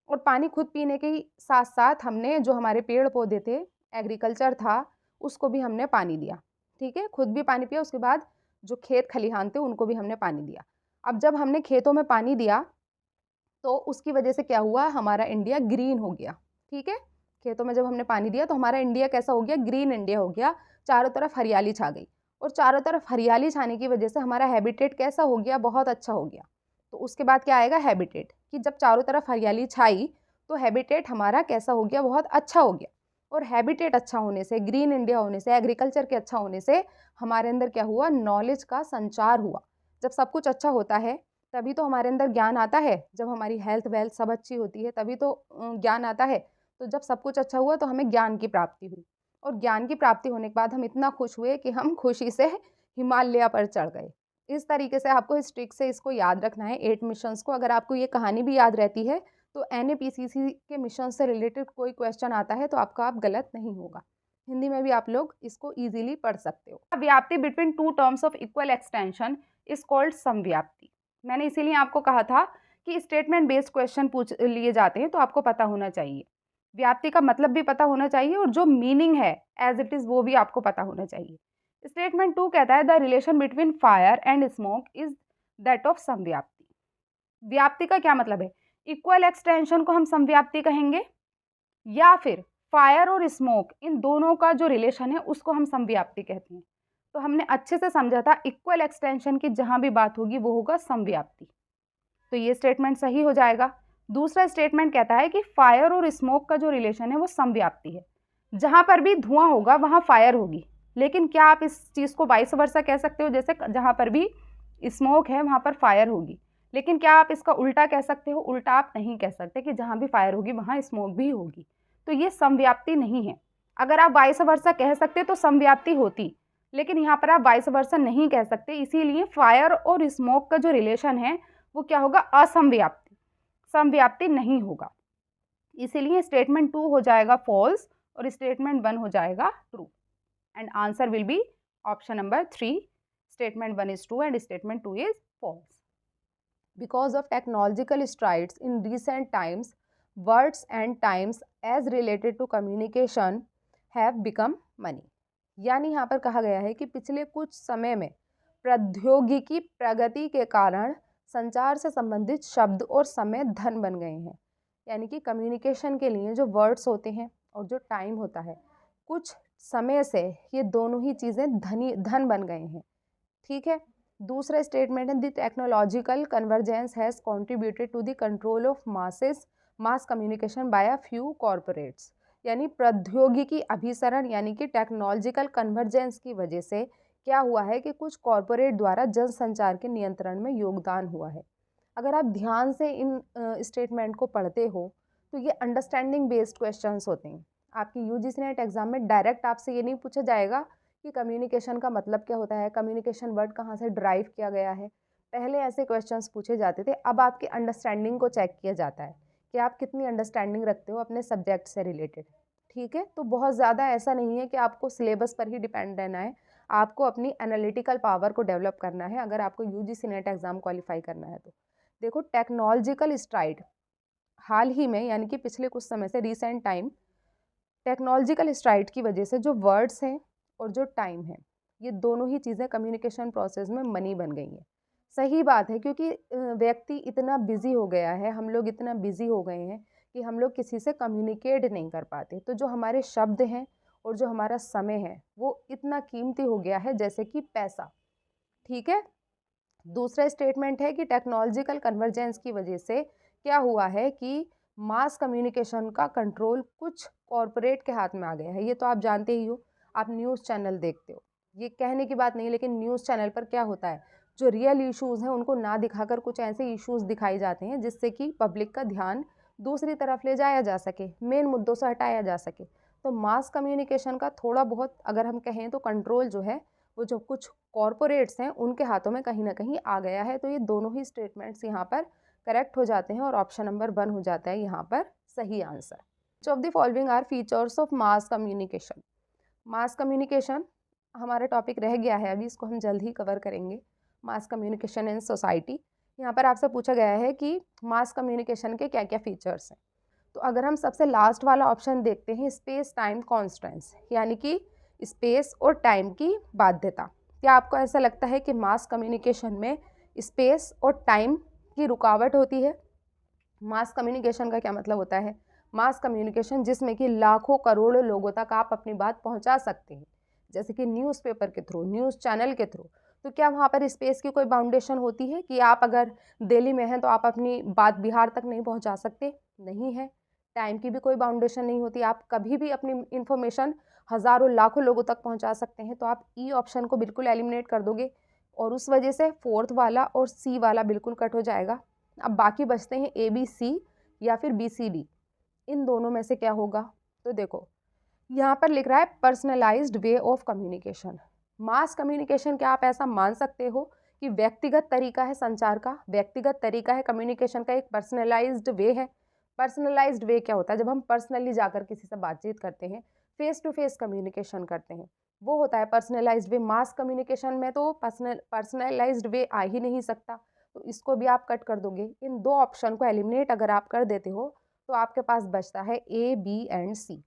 और पानी खुद पीने के साथ साथ हमने जो हमारे पेड़ पौधे थे, एग्रीकल्चर था, उसको भी हमने पानी दिया, ठीक है, खुद भी पानी पिया। उसके बाद जो खेत खलिहान थे उनको भी हमने पानी दिया। अब जब हमने खेतों में पानी दिया तो उसकी वजह से क्या हुआ, हमारा इंडिया ग्रीन हो गया, ठीक है। खेतों में जब हमने पानी दिया तो हमारा इंडिया कैसा हो गया, ग्रीन इंडिया हो गया, चारों तरफ हरियाली छा गई, और चारों तरफ हरियाली छाने की वजह से हमारा हैबिटेट कैसा हो गया, बहुत अच्छा हो गया। तो उसके बाद क्या आएगा, हैबिटेट, कि जब चारों तरफ हरियाली छाई तो हैबिटेट हमारा कैसा हो गया, बहुत अच्छा हो गया। और हैबिटेट अच्छा होने से, ग्रीन इंडिया होने से, एग्रीकल्चर के अच्छा होने से हमारे अंदर क्या हुआ, नॉलेज का संचार हुआ। जब सब कुछ अच्छा होता है तभी तो हमारे अंदर ज्ञान आता है, जब हमारी हेल्थ वेल्थ सब अच्छी होती है तभी तो ज्ञान आता है। तो जब सब कुछ अच्छा हुआ तो हमें ज्ञान की प्राप्ति हुई, और ज्ञान की प्राप्ति होने के बाद हम इतना खुश हुए कि हम खुशी से हिमालय पर चढ़ गए। इस तरीके से आपको इस ट्रिक से इसको याद रखना है, 8 मिशंस को। अगर आपको ये कहानी भी याद रहती है तो NAPCC के मिशन से रिलेटेड कोई क्वेश्चन आता है तो आपका आप गलत नहीं होगा। हिंदी में भी आप लोग इसको इजीली पढ़ सकते हो। व्याप्ति between 2 terms of equal extension is called समव्याप्ति। मैंने इसीलिए आपको कहा था कि स्टेटमेंट बेस्ड क्वेश्चन पूछ लिए जाते हैं तो आपको पता होना चाहिए, व्याप्ति का मतलब भी पता होना चाहिए, और जो मीनिंग है एज इट इज वो भी आपको पता होना चाहिए। स्टेटमेंट 2 कहता है the relation between fire and smoke is that of समव्याप्ति। व्याप्ति का क्या मतलब है, इक्वल एक्सटेंशन को हम समव्याप्ति कहेंगे, या फिर फायर और स्मोक इन दोनों का जो रिलेशन है उसको हम समव्याप्ति कहते हैं। तो हमने अच्छे से समझा था इक्वल एक्सटेंशन की जहाँ भी बात होगी वो होगा समव्याप्ति, तो ये स्टेटमेंट सही हो जाएगा। दूसरा स्टेटमेंट कहता है कि फायर और स्मोक का जो रिलेशन है वो समव्याप्ति है, जहाँ पर भी धुआं होगा वहाँ फायर होगी, लेकिन क्या आप इस चीज़ को वाइस वर्सा कह सकते हो, जैसे जहाँ पर भी स्मोक है वहाँ पर फायर होगी, लेकिन क्या आप इसका उल्टा कह सकते हो? उल्टा आप नहीं कह सकते कि जहाँ भी फायर होगी वहाँ स्मोक भी होगी, तो ये समव्याप्ति नहीं है। अगर आप वाइस वर्सा कह सकते तो समव्याप्ति होती, लेकिन यहाँ पर आप वाइस वर्सा नहीं कह सकते, इसीलिए फायर और स्मोक का जो रिलेशन है वो क्या होगा? असमव्याप्ति, समव्याप्ति नहीं होगा। इसीलिए स्टेटमेंट 2 हो जाएगा फॉल्स और स्टेटमेंट 1 हो जाएगा true, and answer will be option number 3, statement 1 is true and statement 2 is false. Because of technological strides in recent times, words and times as related to communication have become money. यानी यहाँ पर कहा गया है कि पिछले कुछ समय में प्रौद्योगिकी प्रगति के कारण संचार से संबंधित शब्द और समय धन बन गए हैं। यानी कि कम्युनिकेशन के लिए जो वर्ड्स होते हैं और जो टाइम होता है, कुछ समय से ये दोनों ही चीज़ें धन बन गए हैं। ठीक है। दूसरा स्टेटमेंट है the technological convergence has contributed to the control of mass communication by a few corporates. यानी प्रौद्योगिकी अभिसरण यानी कि टेक्नोलॉजिकल कन्वर्जेंस की वजह से क्या हुआ है कि कुछ कॉरपोरेट द्वारा जनसंचार के नियंत्रण में योगदान हुआ है। अगर आप ध्यान से इन स्टेटमेंट को पढ़ते हो तो ये अंडरस्टैंडिंग बेस्ड क्वेश्चंस होते हैं। आपकी यूजीसी नेट एग्जाम में डायरेक्ट आपसे ये नहीं पूछा जाएगा कि कम्युनिकेशन का मतलब क्या होता है, कम्युनिकेशन वर्ड कहाँ से ड्राइव किया गया है। पहले ऐसे क्वेश्चंस पूछे जाते थे, अब आपकी अंडरस्टैंडिंग को चेक किया जाता है कि आप कितनी अंडरस्टैंडिंग रखते हो अपने सब्जेक्ट से रिलेटेड। ठीक है, तो बहुत ज़्यादा ऐसा नहीं है कि आपको सिलेबस पर ही डिपेंड रहना है, आपको अपनी एनालिटिकल पावर को डेवलप करना है अगर आपको यूजीसी नेट एग्ज़ाम क्वालिफाई करना है तो। देखो, टेक्नोलॉजिकल स्ट्राइड हाल ही में यानी कि पिछले कुछ समय से रिसेंट टाइम टेक्नोलॉजिकल स्ट्राइड की वजह से जो वर्ड्स हैं और जो टाइम है, ये दोनों ही चीज़ें कम्युनिकेशन प्रोसेस में मनी बन गई हैं। सही बात है, क्योंकि व्यक्ति इतना बिजी हो गया है, हम लोग इतना बिजी हो गए हैं कि हम लोग किसी से कम्युनिकेट नहीं कर पाते। तो जो हमारे शब्द हैं और जो हमारा समय है वो इतना कीमती हो गया है जैसे कि पैसा। ठीक है। दूसरा स्टेटमेंट है कि टेक्नोलॉजिकल कन्वर्जेंस की वजह से क्या हुआ है कि मास कम्युनिकेशन का कंट्रोल कुछ कॉरपोरेट के हाथ में आ गया है। ये तो आप जानते ही हो, आप न्यूज़ चैनल देखते हो, ये कहने की बात नहीं, लेकिन न्यूज़ चैनल पर क्या होता है, जो रियल इश्यूज़ हैं उनको ना दिखाकर कुछ ऐसे इश्यूज़ दिखाए जाते हैं जिससे कि पब्लिक का ध्यान दूसरी तरफ ले जाया जा सके, मेन मुद्दों से हटाया जा सके। तो मास कम्युनिकेशन का थोड़ा बहुत अगर हम कहें तो कंट्रोल जो है वो जो कुछ कॉरपोरेट्स हैं उनके हाथों में कहीं ना कहीं आ गया है। तो ये दोनों ही स्टेटमेंट्स यहाँ पर करेक्ट हो जाते हैं और ऑप्शन नंबर 1 हो जाता है यहाँ पर सही answer. Which of the following are features of mass communication. Mass communication हमारा टॉपिक रह गया है, अभी इसको हम जल्द ही कवर करेंगे। मास कम्युनिकेशन इन सोसाइटी, यहाँ पर आपसे पूछा गया है कि मास कम्युनिकेशन के क्या क्या फीचर्स हैं। तो अगर हम सबसे लास्ट वाला ऑप्शन देखते हैं, स्पेस टाइम कॉन्स्टेंट्स, यानी कि स्पेस और टाइम की बाध्यता। क्या आपको ऐसा लगता है कि मास कम्युनिकेशन में स्पेस और टाइम की रुकावट होती है? मास कम्युनिकेशन का क्या मतलब होता है? मास कम्युनिकेशन जिसमें कि लाखों करोड़ों लोगों तक आप अपनी बात पहुंचा सकते हैं, जैसे कि न्यूज़पेपर के थ्रू, न्यूज़ चैनल के थ्रू। तो क्या वहाँ पर स्पेस की कोई बाउंडेशन होती है कि आप अगर दिल्ली में हैं तो आप अपनी बात बिहार तक नहीं पहुँचा सकते? नहीं है। टाइम की भी कोई बाउंडेशन नहीं होती, आप कभी भी अपनी इन्फॉर्मेशन हज़ारों लाखों लोगों तक पहुँचा सकते हैं। तो आप ई ऑप्शन को बिल्कुल एलिमिनेट कर दोगे और उस वजह से 4th वाला और सी वाला बिल्कुल कट हो जाएगा। अब बाकी बचते हैं ए बी सी या फिर बी सी डी, इन दोनों में से क्या होगा? तो देखो, यहाँ पर लिख रहा है personalised way of communication. Mass communication क्या आप ऐसा मान सकते हो कि व्यक्तिगत तरीका है संचार का, व्यक्तिगत तरीका है कम्युनिकेशन का, एक पर्सनलाइज्ड वे है। पर्सनलाइज्ड वे क्या होता है? जब हम पर्सनली जाकर किसी से बातचीत करते हैं, फेस टू फेस कम्युनिकेशन करते हैं, वो होता है पर्सनलाइज्ड वे। मास कम्युनिकेशन में तो पर्सनलाइज्ड वे आ ही नहीं सकता, तो इसको भी आप कट कर दोगे। इन दो ऑप्शन को एलिमिनेट अगर आप कर देते हो तो आपके पास बचता है ए बी एंड सी,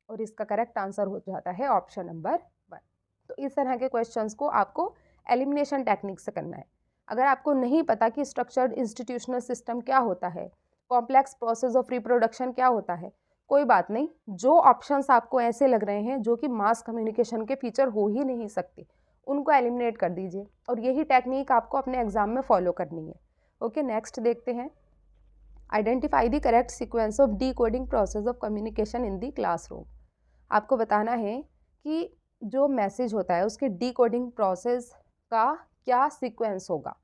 और इसका करेक्ट आंसर हो जाता है ऑप्शन नंबर 1। तो इस तरह के क्वेश्चंस को आपको एलिमिनेशन टेक्निक से करना है। अगर आपको नहीं पता कि स्ट्रक्चर्ड इंस्टीट्यूशनल सिस्टम क्या होता है, कॉम्प्लेक्स प्रोसेस ऑफ रिप्रोडक्शन क्या होता है, कोई बात नहीं, जो ऑप्शंस आपको ऐसे लग रहे हैं जो कि मास कम्युनिकेशन के फीचर हो ही नहीं सकते, उनको एलिमिनेट कर दीजिए, और यही टेक्निक आपको अपने एग्जाम में फॉलो करनी है। ओके, नेक्स्ट देखते हैं। Identify the correct sequence of decoding process of communication in the classroom. आपको बताना है कि जो मैसेज होता है उसके डीकोडिंग प्रोसेस का क्या सीक्वेंस होगा,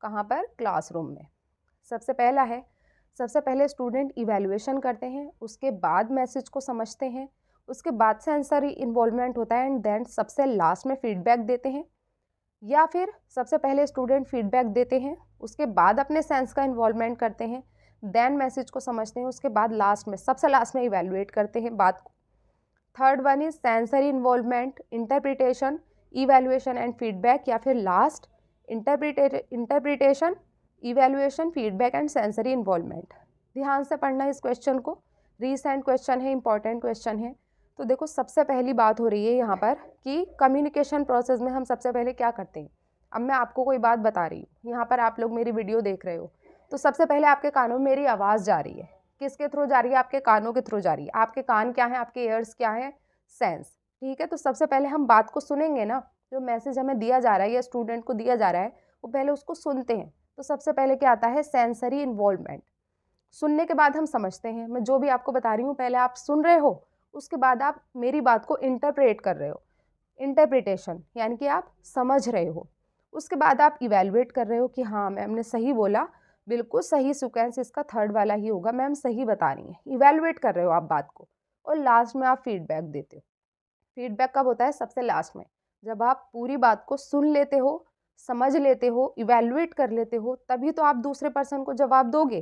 कहाँ पर, क्लासरूम में। सबसे पहला है, सबसे पहले स्टूडेंट इवैल्यूएशन करते हैं, उसके बाद मैसेज को समझते हैं, उसके बाद सेंसरी इन्वॉल्वमेंट होता है, एंड देन सबसे लास्ट में फीडबैक देते हैं। या फिर सबसे पहले स्टूडेंट फीडबैक देते हैं, उसके बाद अपने सेंस का इन्वॉल्वमेंट करते हैं, देन मैसेज को समझते हैं, उसके बाद लास्ट में, सबसे लास्ट में इवैल्यूएट करते हैं बात को। Third one is sensory involvement, interpretation, evaluation and feedback, या फिर last interpretation, evaluation, feedback and sensory involvement. ध्यान से पढ़ना इस क्वेश्चन को, रीसेंट क्वेश्चन है, इंपॉर्टेंट क्वेश्चन है। तो देखो, सबसे पहली बात हो रही है यहाँ पर कि कम्युनिकेशन प्रोसेस में हम सबसे पहले क्या करते हैं। अब मैं आपको कोई बात बता रही हूँ, यहाँ पर आप लोग मेरी वीडियो देख रहे हो, तो सबसे पहले आपके कानों में मेरी आवाज़ जा रही है। किसके थ्रू जा रही है? आपके कानों के थ्रू जा रही है। आपके कान क्या है? आपके ईयर्स क्या है? सेंस। ठीक है, तो सबसे पहले हम बात को सुनेंगे ना, जो मैसेज हमें दिया जा रहा है या स्टूडेंट को दिया जा रहा है, वो पहले उसको सुनते हैं। तो सबसे पहले क्या आता है? Sensory involvement. सुनने के बाद हम समझते हैं। मैं जो भी आपको बता रही हूँ, पहले आप सुन रहे हो, उसके बाद आप मेरी बात को इंटरप्रेट कर रहे हो, इंटरप्रिटेशन, यानी कि आप समझ रहे हो। उसके बाद आप इवैल्यूएट कर रहे हो कि हाँ मैम ने सही बोला, बिल्कुल सही सीक्वेंस इसका थर्ड वाला ही होगा, मैम सही बता रही हैं। इवैल्यूएट कर रहे हो आप बात को, और लास्ट में आप फीडबैक देते हो। फीडबैक कब होता है? सबसे लास्ट में, जब आप पूरी बात को सुन लेते हो, समझ लेते हो, इवैल्यूएट कर लेते हो, तभी तो आप दूसरे पर्सन को जवाब दोगे,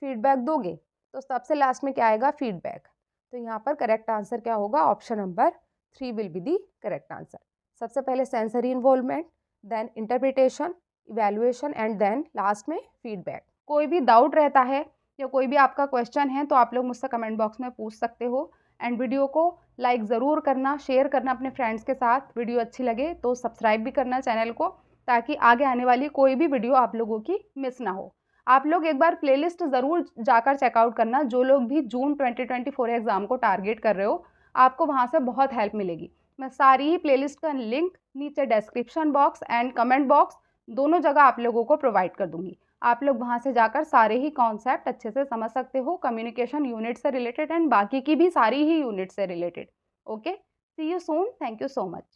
फीडबैक दोगे। तो सबसे लास्ट में क्या आएगा? फीडबैक। तो यहाँ पर करेक्ट आंसर क्या होगा? Option number 3 will be the correct answer. सबसे पहले sensory involvement, then interpretation, evaluation and then last में फीडबैक। कोई भी डाउट रहता है या कोई भी आपका क्वेश्चन है तो आप लोग मुझसे कमेंट बॉक्स में पूछ सकते हो। एंड वीडियो को लाइक ज़रूर करना, शेयर करना अपने फ्रेंड्स के साथ। वीडियो अच्छी लगे तो सब्सक्राइब भी करना चैनल को, ताकि आगे आने वाली कोई भी वीडियो आप लोगों की मिस ना हो। आप लोग एक बार प्लेलिस्ट ज़रूर जाकर चेकआउट करना, जो लोग भी जून 2024 एग्ज़ाम को टारगेट कर रहे हो, आपको वहाँ से बहुत हेल्प मिलेगी। मैं सारी ही प्लेलिस्ट का लिंक नीचे description box and comment box दोनों जगह आप लोगों को प्रोवाइड कर दूंगी। आप लोग वहाँ से जाकर सारे ही कॉन्सेप्ट अच्छे से समझ सकते हो, कम्युनिकेशन यूनिट से रिलेटेड एंड बाकी की भी सारी ही यूनिट से related. Okay, see you soon, thank you so much.